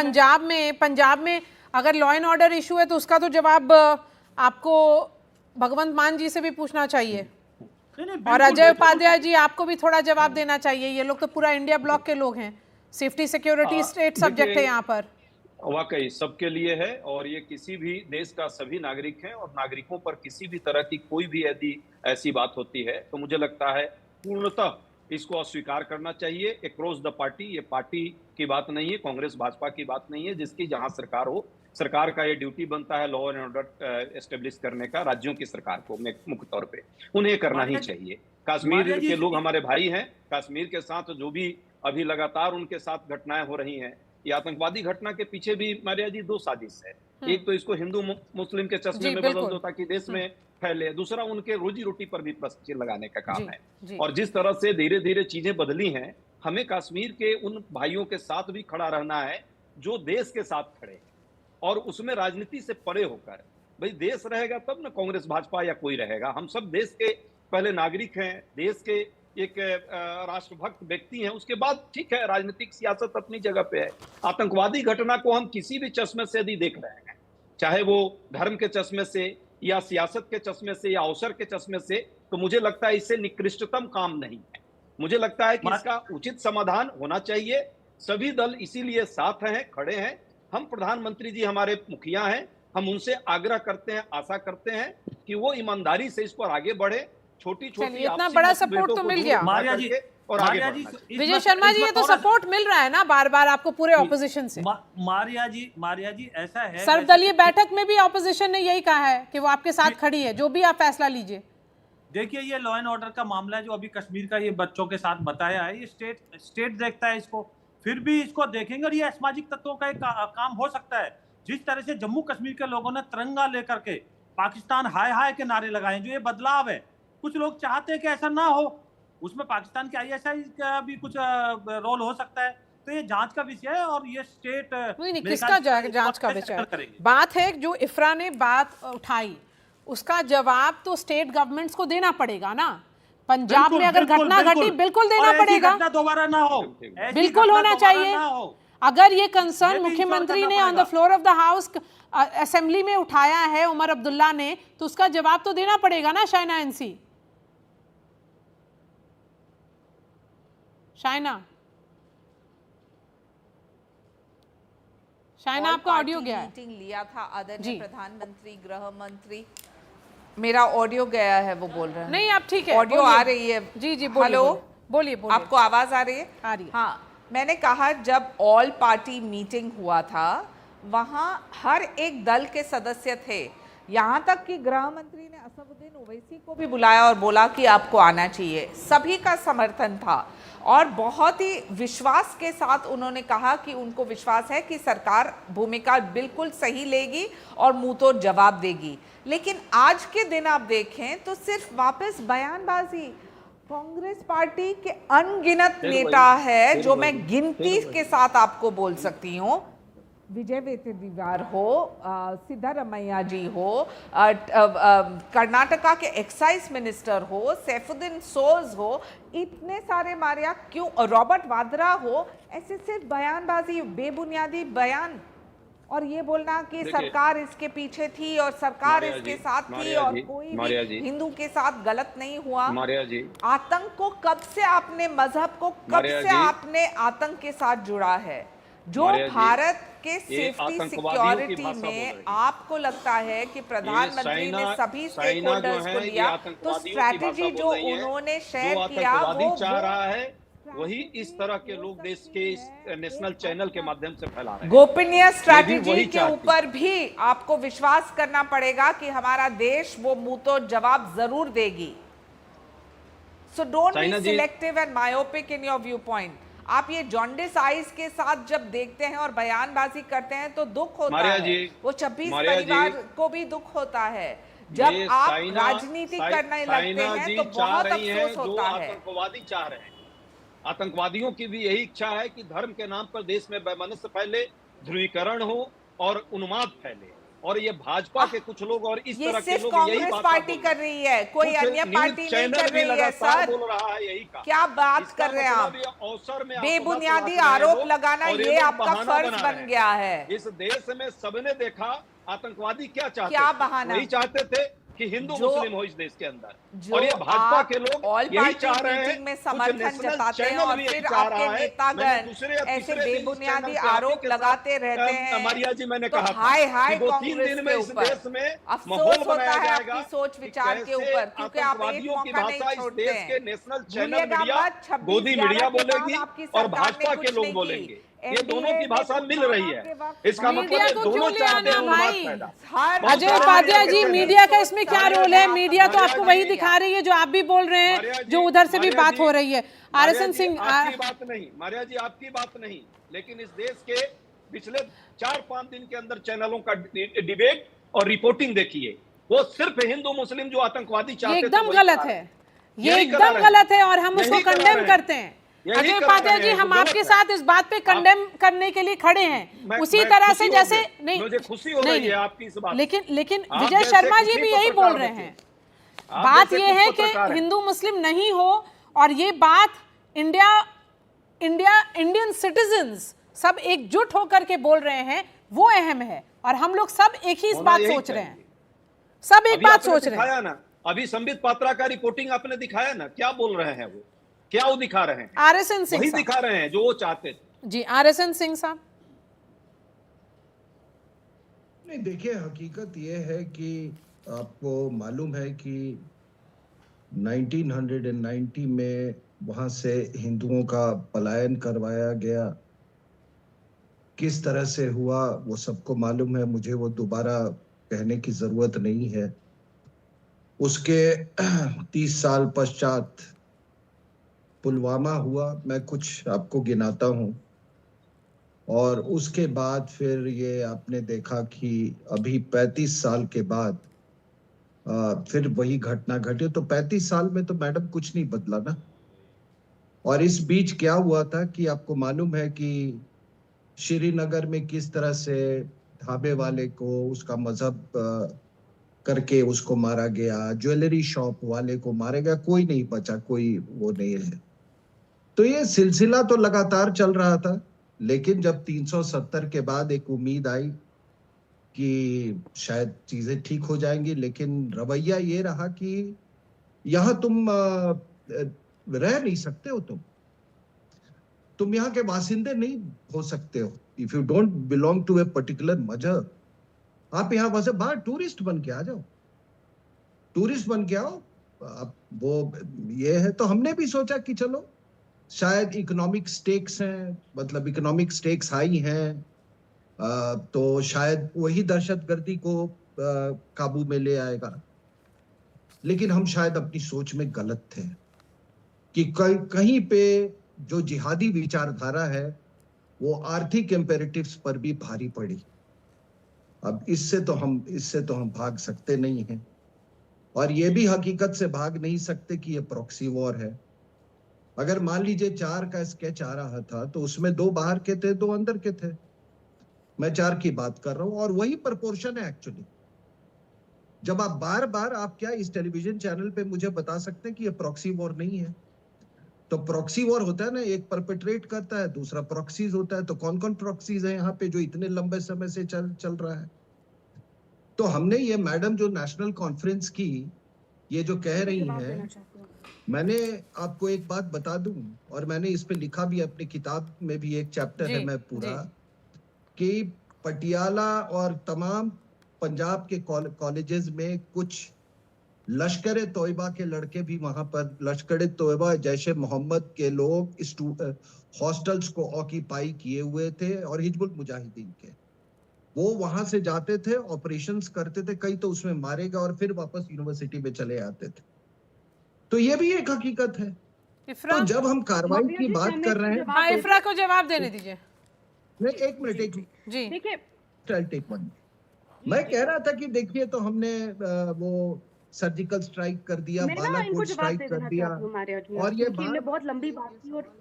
पंजाब में अगर लॉ एंड ऑर्डर इशू है तो उसका तो जवाब आपको भगवंत मान जी से भी पूछना चाहिए और अजय उपाध्याय जी आपको भी थोड़ा जवाब देना चाहिए। ये लोग तो पूरा इंडिया ब्लॉक के लोग हैं, सेफ्टी सिक्योरिटी स्टेट सब्जेक्ट है यहाँ पर। वाकई सबके लिए है और ये किसी भी देश का सभी नागरिक हैं और नागरिकों पर किसी भी तरह की कोई भी यदि ऐसी बात होती है तो मुझे लगता है पूर्णतः इसको अस्वीकार करना चाहिए अक्रॉस द पार्टी। ये पार्टी की बात नहीं है, कांग्रेस भाजपा की बात नहीं है। जिसकी जहां सरकार हो, सरकार का ये ड्यूटी बनता है लॉ एंड ऑर्डर एस्टेब्लिश करने का। राज्यों की सरकार को मुख्य तौर पे उन्हें करना ही चाहिए। कश्मीर के लोग हमारे भाई हैं। कश्मीर के साथ जो भी अभी लगातार उनके साथ घटनाएं हो रही हैं, ये आतंकवादी घटना के पीछे भी मारिया जी दो साजिश है। एक तो इसको हिंदू मुस्लिम के चश्मे में बदल दो ताकि देश में फैले, दूसरा उनके रोजी रोटी पर भी प्रश्न लगाने का काम है। और जिस तरह से धीरे धीरे चीजें बदली हैं, हमें कश्मीर के उन भाइयों के साथ भी खड़ा रहना है जो देश के साथ खड़े हैं और उसमें राजनीति से परे होकर। भाई देश रहेगा तब ना कांग्रेस भाजपा या कोई रहेगा। हम सब देश के पहले नागरिक हैं, देश के एक राष्ट्रभक्त व्यक्ति हैं, उसके बाद ठीक है राजनीतिक सियासत अपनी जगह पे है। आतंकवादी घटना को हम किसी भी चश्मे से यदि देख रहे हैं, चाहे वो धर्म के चश्मे से या सियासत के चश्मे से या अवसर के चश्मे से, तो मुझे लगता है इससे निकृष्टतम काम नहीं है। मुझे लगता है कि इसका उचित समाधान होना चाहिए। सभी दल इसीलिए साथ हैं, खड़े हैं। हम प्रधानमंत्री जी हमारे मुखिया हैं, हम उनसे आग्रह करते हैं, आशा करते हैं कि वो ईमानदारी से इस पर आगे बढ़े। छोटी छोटी इतना बड़ा सपोर्ट तो मिल गया मारिया जी और आगे बढ़ना। विजय शर्मा जी, ये तो सपोर्ट मिल रहा है ना बार बार आपको पूरे ऑपोजिशन से। मारिया जी ऐसा है, सर्वदलीय बैठक में भी ऑपोजिशन ने यही कहा है कि वो आपके साथ खड़ी है, जो भी आप फैसला लीजिए। देखिए ये लॉ एंड ऑर्डर का मामला है जो अभी कश्मीर का ये बच्चों के साथ बताया है, ये स्टेट देखता है इसको, फिर भी इसको देखेंगे और ये असामाजिक तत्वों का एक काम हो सकता है। जिस तरह से जम्मू कश्मीर के लोगों ने तिरंगा लेकर के पाकिस्तान हाय हाय के नारे लगाए, जो ये बदलाव है, कुछ लोग चाहते हैं कि ऐसा ना हो, उसमें पाकिस्तान के ISI का भी कुछ रोल हो सकता है। तो ये जांच का विषय है और ये स्टेट नहीं, किसका जांच का विषय है? बात है जो इफ्रा ने बात उठाई, उसका जवाब तो स्टेट गवर्नमेंट्स को देना पड़ेगा ना। पंजाब में अगर घटना घटी, बिल्कुल देना पड़ेगा, दोबारा ना हो, बिल्कुल होना चाहिए। अगर ये कंसर्न मुख्यमंत्री ने on the floor of the house assembly में उठाया है उमर अब्दुल्ला ने, तो उसका जवाब तो देना पड़ेगा ना। शाइना आपका ऑडियो गया है। मीटिंग लिया था आदरणीय प्रधानमंत्री, गृह मंत्री। मेरा ऑडियो गया है, वो बोल रहे हैं। नहीं आप ठीक है, ऑडियो आ रही है। जी हेलो, बोलिए। आपको आवाज आ रही है? आ रही है। हाँ, मैंने कहा जब ऑल पार्टी मीटिंग हुआ था वहां हर एक दल के सदस्य थे, यहाँ तक कि गृह मंत्री ने असदुद्दीन ओवैसी को भी बुलाया और बोला कि आपको आना चाहिए। सभी का समर्थन था और बहुत ही विश्वास के साथ उन्होंने कहा कि उनको विश्वास है कि सरकार भूमिका बिल्कुल सही लेगी और मुंह तोड़ जवाब देगी। लेकिन आज के दिन आप देखें तो सिर्फ वापस बयानबाजी। कांग्रेस पार्टी के अनगिनत नेता है जो मैं गिनती के साथ आपको बोल सकती हूँ, विजय वेतेदीवार हो, सिद्धारमैया जी हो, कर्नाटका के एक्साइज मिनिस्टर हो, सैफुद्दीन सोज हो, इतने सारे मारिया क्यों, रॉबर्ट वाड्रा हो, ऐसे सिर्फ बयानबाजी, बेबुनियादी बयान और ये बोलना कि सरकार इसके पीछे थी और सरकार इसके साथ थी और कोई भी हिंदू के साथ गलत नहीं हुआ। आतंक को कब से आपने, मजहब को कब से आपने आतंक के साथ जुड़ा है? जो भारत के सेफ्टी सिक्योरिटी में आपको लगता है कि प्रधानमंत्री ने सभी स्टेक होल्डर्स को लिया, तो स्ट्रैटेजी जो उन्होंने शेयर किया वो चाह रहा है, वही इस तरह के लोग देश के नेशनल चैनल के माध्यम से फैला रहे हैं। गोपनीय स्ट्रैटेजी के ऊपर भी आपको विश्वास करना पड़ेगा कि हमारा देश वो मुंह तो जवाब जरूर देगी। So don't be selective and myopic in your view point. आप ये जॉन्डिस आइज के साथ जब देखते हैं और बयानबाजी करते हैं तो दुख होता है, वो 26 परिवार को भी दुख होता है। जब आप राजनीति करने लगते हैं तो बहुत अफसोस होता है। आतंकवादी चाह रहे हैं, आतंकवादियों की भी यही इच्छा है कि धर्म के नाम पर देश में वैमनस्य फैले, ध्रुवीकरण हो और उन्माद फैले, और ये भाजपा के कुछ लोग और इस तरह के लोग यही बात पार्टी कर रही है, कोई अन्य पार्टी नहीं कर रही है। सर बोल रहा है यही का, क्या बात कर रहे हैं आप? अवसर में बेबुनियादी आरोप लगाना ये आपका फर्ज बन गया है। इस देश में सबने देखा आतंकवादी क्या चाहते, क्या बहाना? वही चाहते थे कि हिंदू मुस्लिम हो इस देश के अंदर, और ये भाजपा के लोग यही चाह रहे हैं, में समर्थन जताते हैं और फिर आपके नेतागण ऐसे बेबुनियादी आरोप लगाते रहते हैं। मारिया जी, मैंने तो कहा हाय हाय कि 2-3 दिन में इस देश में अफसोस होता है आपकी सोच विचार के ऊपर, क्योंकि आप एक मौका नहीं छोड़ते हैं। के नेशनल चैनल मीडिया, गोदी मीडिया बोलेगी और भाजपा के लोग बोलेंगे, ये दोनों की भाषा मिल रही है। इसका मतलब दोनों चाहते हैं। अजय उपाध्याय जी, मीडिया का इसमें क्या रोल है? मीडिया तो आपको वही दिखा रही है जो आप भी बोल रहे हैं, जो उधर से भी बात हो रही है। आरएसएन सिंह, आपकी बात नहीं मारिया जी, आपकी बात नहीं, लेकिन इस देश के पिछले 4-5 दिन के अंदर चैनलों का डिबेट और रिपोर्टिंग देखिए, वो सिर्फ हिंदू मुस्लिम जो आतंकवादी चाहते थे, एकदम गलत है, ये एकदम गलत है और हम उसको कंडेम करते हैं। अजय उपाध्याय जी, हम आपके साथ इस बात पे कंडेम करने के लिए खड़े हैं, उसी तरह से जैसे नहीं, मुझे खुशी हो रही है आपकी इस बात। लेकिन विजय शर्मा जी भी यही बोल रहे हैं। बात ये है कि हिंदू मुस्लिम नहीं हो, और ये बात इंडियन सिटीजन्स सब एकजुट होकर के बोल रहे हैं, वो अहम है। और हम लोग सब एक ही इस बात सोच रहे हैं, सब एक बात सोच रहे हैं ना। अभी संबित पात्रा का रिपोर्टिंग आपने दिखाया ना, क्या बोल रहे हैं वो, क्या वो दिखा रहे हैं? आरएसएन सिंह वही दिखा रहे हैं जो वो चाहते थे। जी, आरएसएन सिंह साहब। नहीं, देखिए, हकीकत ये है कि आपको मालूम है कि 1990 में वहां से हिंदुओं का पलायन करवाया गया, किस तरह से हुआ वो सबको मालूम है, मुझे वो दोबारा कहने की जरूरत नहीं है। उसके 30 साल पश्चात पुलवामा हुआ, मैं कुछ आपको गिनाता हूं, और उसके बाद फिर ये आपने देखा कि अभी 35 साल के बाद फिर वही घटना घटी। तो 35 साल में तो मैडम कुछ नहीं बदला ना। और इस बीच क्या हुआ था कि आपको मालूम है कि श्रीनगर में किस तरह से ढाबे वाले को उसका मजहब करके उसको मारा गया, ज्वेलरी शॉप वाले को मारा गया, कोई नहीं बचा, कोई वो नहीं है। तो ये सिलसिला तो लगातार चल रहा था, लेकिन जब 370 के बाद एक उम्मीद आई कि शायद चीजें ठीक हो जाएंगी, लेकिन रवैया ये रहा कि यहां तुम रह नहीं सकते हो, तुम यहाँ के वासिंदे नहीं हो सकते हो। If you don't belong to a particular मजहब, आप यहाँ वैसे बाहर टूरिस्ट बन के आ जाओ, टूरिस्ट बन के आओ। वो ये है, तो हमने भी सोचा कि चलो शायद इकोनॉमिक स्टेक्स हैं, मतलब इकोनॉमिक स्टेक्स हाई हैं, तो शायद वही दहशतगर्दी को काबू में ले आएगा। लेकिन हम शायद अपनी सोच में गलत थे कि कहीं पे जो जिहादी विचारधारा है वो आर्थिक इम्पेरेटिव्स पर भी भारी पड़ी। अब इससे तो हम भाग सकते नहीं हैं, और ये भी हकीकत से भाग नहीं सकते कि ये प्रॉक्सी वॉर है। अगर मान लीजिए 4 का स्केच आ रहा था तो उसमें 2 बाहर के थे, 2 अंदर के थे। मैं 4 की बात कर रहा हूं, और वही प्रोपोर्शन है एक्चुअली। जब आप बार बार, आप क्या इस टेलीविजन चैनल पे मुझे बता सकते हैं कि ये प्रॉक्सी वॉर नहीं है? तो प्रॉक्सी वॉर होता है ना, एक परपेट्रेट करता है, दूसरा प्रॉक्सीज होता है। तो कौन कौन प्रॉक्सीज है यहाँ पे जो इतने लंबे समय से चल रहा है? तो हमने ये मैडम जो नेशनल कॉन्फ्रेंस की, ये जो कह रही हैं मैंने आपको एक बात बता दूं, और मैंने इस पे लिखा भी अपनी किताब में भी, एक चैप्टर है मैं पूरा, कि पटियाला और तमाम पंजाब के कॉलेजेस में कुछ लश्कर तोयबा के लड़के भी वहां पर, लश्कर तोयबा जैसे मोहम्मद के लोग हॉस्टल्स को ऑक्यूपाई किए हुए थे, और हिजबुल मुजाहिदीन के वो वहां से जाते थे, ऑपरेशंस करते थे, कई तो उसमें मारे गए और फिर वापस यूनिवर्सिटी में चले आते थे। तो ये भी एक हकीकत है। तो जब हम कार्रवाई की बात कर रहे हैं, हाँ, इफ्रा को जवाब देने दीजिए। नहीं, एक मिनट जी, देखिए, मैं कह रहा था कि देखिए, तो हमने वो सर्जिकल स्ट्राइक कर दिया, बालाकोट स्ट्राइक कर दिया, और ये बहुत लंबी बात थी। और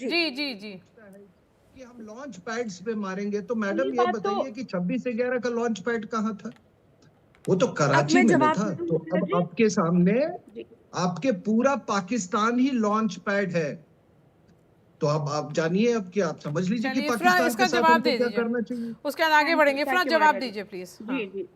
जी जी जी कि हम लॉन्च पैड्स पे मारेंगे, तो मैडम ये बताइए कि 26/11 का लॉन्च पैड कहाँ था? वो तो कराची में था। तो अब आपके सामने आपके पूरा पाकिस्तान ही लॉन्च पैड है। तो अब आप जानिए, अब क्या आप समझ लीजिए कि पाकिस्तान इसका जवाब दे दीजिए, उसके बाद आगे बढ़ेंगे। फिर जवाब दीजिए प्लीज। जी।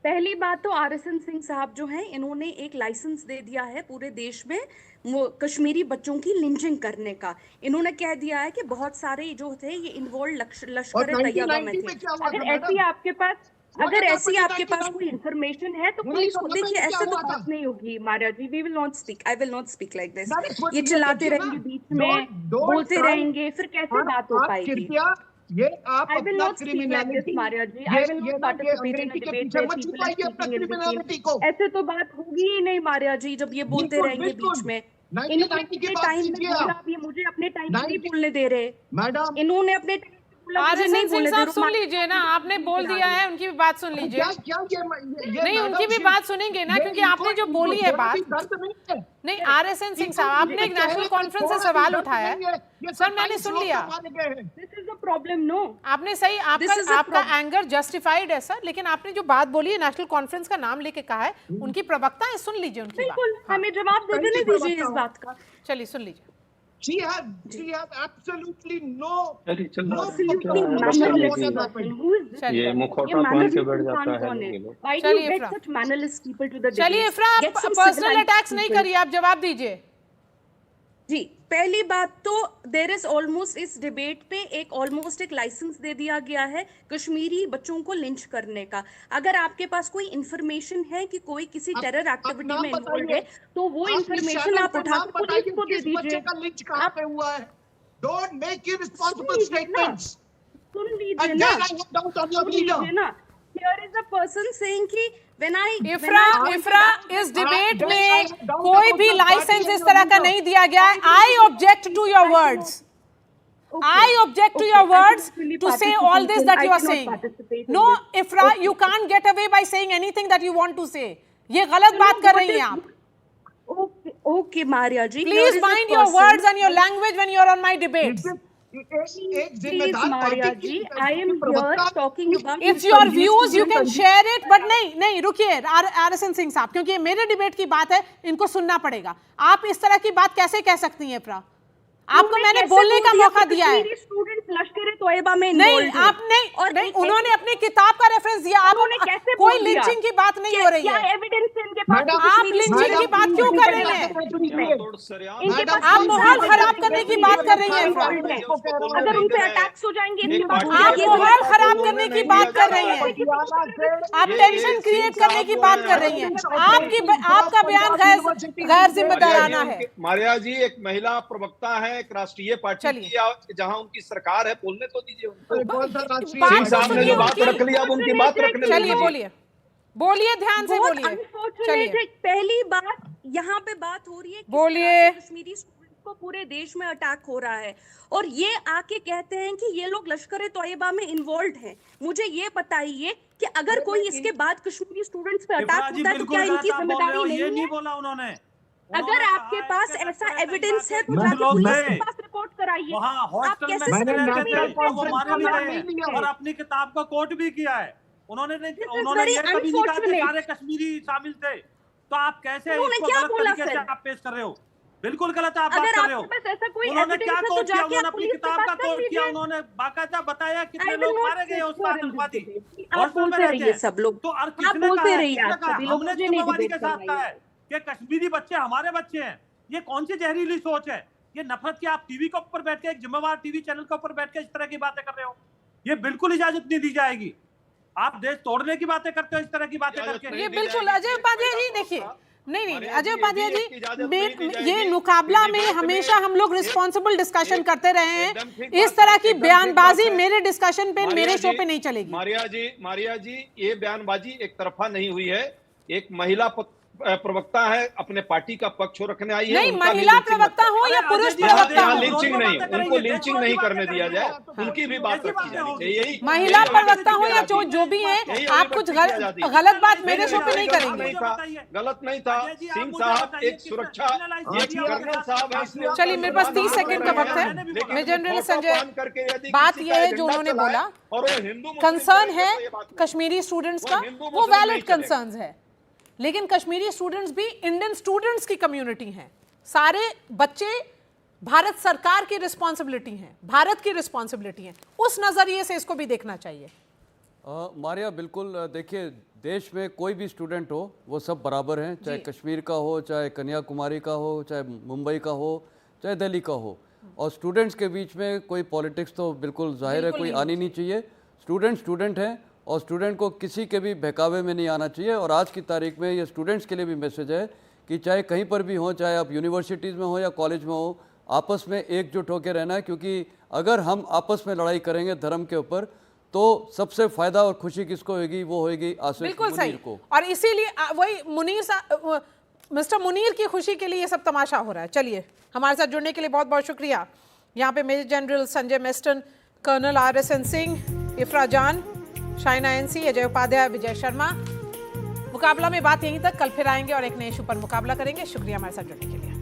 पहली बात तो RSN सिंह साहब जो हैं, इन्होंने एक लाइसेंस दे दिया है पूरे देश में वो कश्मीरी बच्चों की लिंचिंग करने का। इन्होंने कह दिया है कि बहुत सारे जो थे ये इन्वॉल्व लश्कर तैयबा में थे। अगर ऐसी आपके पास कोई इंफॉर्मेशन है तो पुलिस को देखिए, ऐसे तो बात नहीं होगी Maria ji. We will not speak, I will not speak like this. ये चिल्लाते रहेंगे बीच में, बोलते रहेंगे, फिर कैसे बात हो पाएगी? ये आप I will not speak like this, Maria ji. I will not participate in a debate where people are speaking in between. ऐसे तो बात होगी ही नहीं मारिया जी, जब ये बोलते रहेंगे बीच में। इन्होंने अपने टाइम में बोला, ये मुझे अपने टाइम में नहीं बोलने दे रहे मैडम। इन्होंने अपने RSN सिंह साहब सुन लीजिए ना, आपने बोल दिया है, उनकी भी बात सुन लीजिए। नहीं, उनकी भी बात सुनेंगे ना, क्योंकि आपने जो बोली है बात। नहीं, RSN सिंह साहब, आपने एक नेशनल कॉन्फ्रेंस से सवाल उठाया है सर, मैंने सुन लिया। This is a problem. No, आपने सही, आपका एंगर जस्टिफाइड है सर, लेकिन आपने जो बात बोली है, नेशनल कॉन्फ्रेंस का नाम लेके कहा है, उनकी प्रवक्ता है, सुन लीजिए उनकी बात। बिल्कुल, हमें जवाब देने दीजिए इस बात का। चलिए सुन लीजिए। She have absolutely no ये मुखौटा पहन के बैठ जाता है। चलिए इफ्रा, पर्सनल अटैक्स नहीं करिए, आप जवाब दीजिए। जी, पहली बात तो देयर इज ऑलमोस्ट, इस डिबेट पे एक लाइसेंस दे दिया गया है कश्मीरी बच्चों को लिंच करने का। अगर आपके पास कोई इंफॉर्मेशन है कि कोई किसी टेरर एक्टिविटी में इन्वॉल्व है, तो वो इंफॉर्मेशन आप उठा के पुलिस को दे दीजिए। Don't make irresponsible statements. सुन लीजिए ना, here is a person saying कि इफ्रा, इस डिबेट में कोई भी लाइसेंस इस तरह का नहीं दिया गया है। I object to your words, I object to your words to say all this that you are saying. No, Ifra, you can't get away by saying anything that you want to say. ये गलत बात कर रही हैं आप। Okay, Maria ji. Please mind your words and your language when you are on my debates. Please, Maria ji, I am here talking about. It's your views, you can share it, but नहीं रुकिए RSN Singh साहब, क्योंकि ये मेरे debate की बात है, इनको सुनना पड़ेगा। आप इस तरह की बात कैसे कह सकती हैं इफ्रा? आपको मैंने बोलने का मौका दिया है। स्टूडेंट लश्कर तोयबा में नहीं, आप नहीं, उन्होंने अपनी किताब का रेफरेंस दिया। आप कोई लिंचिंग की बात नहीं हो रही है। आप लिंचिंग की बात क्यों कर रही हैं? आप माहौल खराब करने की बात कर रही हैं। अगर उन पे अटैक्स हो जाएंगे, आप माहौल खराब करने की बात कर रही हैं, आप टेंशन क्रिएट करने की बात कर रही हैं। आपका बयान गैर जिम्मेदाराना है। मारिया जी एक महिला प्रवक्ता है, एक राष्ट्रीय पार्टी की, जहां उनकी सरकार है, बोलने तो दीजिए उनको। सिंह साहब ने जो बात रख ली, अब उनकी बात रख ली। चलिए बोलिए, ध्यान से बोलिए। चलिए, पहली बात यहाँ पे बात हो रही है, बोलिए। कश्मीरी स्टूडेंट्स को पूरे देश में अटैक हो रहा है, और ये आके कहते हैं कि ये लोग लश्कर तोयबा में इन्वॉल्व हैं। मुझे ये बताइए कि अगर कोई इसके बाद कश्मीरी स्टूडेंट्स पे अटैक होता है तो क्या इनकी जिम्मेदारी नहीं है? बोला उन्होंने। अगर आपके पास ऐसा एविडेंस है तो जाके पुलिस के पास रिपोर्ट कराइए। आप कैसे और अपनी किताब का कोट भी किया है उन्होंने ये कभी नहीं कहा कि सारे कश्मीरी शामिल थे। तो आप कैसे इसको गलत तरीके से आप पेश कर रहे हो? बिल्कुल गलत आप बात कर रहे हो। उन्होंने क्या कोट किया? उन्होंने अपनी किताब का कोट किया, उन्होंने बाकायदा बताया कितने लोग मारे गए उस पर आतंकवादी। सब लोग तो और किसने कहा? हमने जिम्मेवारी के साथ कहा है कि कश्मीरी बच्चे हमारे बच्चे हैं, ये कौन सी जहरीली सोच है? ये नफरत की आप टीवी के ऊपर बैठ के, एक जिम्मेवार टीवी चैनल के ऊपर बैठ के इस तरह की बातें कर रहे हो, ये बिल्कुल इजाजत नहीं दी जाएगी। आप देश तोड़ने की बातें करते हो इस तरह की बातें करके। ये बिल्कुल अजय उपाध्याय जी देखिए, नहीं अजय उपाध्याय जी, ये मुकाबला में हमेशा हम लोग रिस्पॉन्सिबल डिस्कशन करते रहे हैं। इस तरह की बयानबाजी मेरे डिस्कशन पे, मेरे शो पे नहीं चलेगी। मारिया जी, ये बयानबाजी एक तरफा नहीं हुई है। एक महिला प्रवक्ता है, अपने पार्टी का पक्ष रखने आई है। नहीं, महिला प्रवक्ता हो या पुरुष प्रवक्ता हो, लिंचिंग नहीं, उनको लिंचिंग नहीं करने दिया जाए, उनकी भी बात रखी जानी चाहिए। महिला प्रवक्ता हो या जो भी है, आप कुछ गलत बात मेरे शो पे नहीं करेंगे। गलत नहीं था। सिंह साहब एक सुरक्षा, ये कर्नल साहब है। चलिए, मेरे पास 30 सेकंड का वक्त है। मैं जनरल संजय, बात यह है जो उन्होंने बोला, कंसर्न है कश्मीरी स्टूडेंट्स का, वो वैलिड कंसर्न्स है, लेकिन कश्मीरी स्टूडेंट्स भी इंडियन स्टूडेंट्स की कम्युनिटी हैं। सारे बच्चे भारत सरकार की रिस्पॉन्सिबिलिटी हैं, भारत की रिस्पॉन्सिबिलिटी है। उस नजरिए से इसको भी देखना चाहिए। मारिया, बिल्कुल देखिए, देश में कोई भी स्टूडेंट हो वो सब बराबर हैं, चाहे कश्मीर का हो, चाहे कन्याकुमारी का हो, चाहे मुंबई का हो, चाहे दिल्ली का हो। और स्टूडेंट्स के बीच में कोई पॉलिटिक्स तो बिल्कुल जाहिर है कोई आनी नहीं चाहिए। स्टूडेंट हैं और स्टूडेंट को किसी के भी बहकावे में नहीं आना चाहिए। और आज की तारीख में ये स्टूडेंट्स के लिए भी मैसेज है कि चाहे कहीं पर भी हो, चाहे आप यूनिवर्सिटीज़ में हो या कॉलेज में हो, आपस में एकजुट होकर रहना है। क्योंकि अगर हम आपस में लड़ाई करेंगे धर्म के ऊपर, तो सबसे फायदा और खुशी किसको होगी? वो होगी आसिफ मुनीर को। और इसीलिए वही मिस्टर मुनीर की खुशी के लिए ये सब तमाशा हो रहा है। चलिए, हमारे साथ जुड़ने के लिए बहुत बहुत शुक्रिया। यहाँ पे मेजर जनरल संजय मेस्टन, colonel RSN Singh, Ifra Jan, Shaina NC, Ajay Upadhyay, Vijay Sharma. मुकाबला में बात यहीं तक, कल फिर आएंगे और एक नए इशू पर मुकाबला करेंगे। शुक्रिया हमारे साथ जुड़ने के लिए।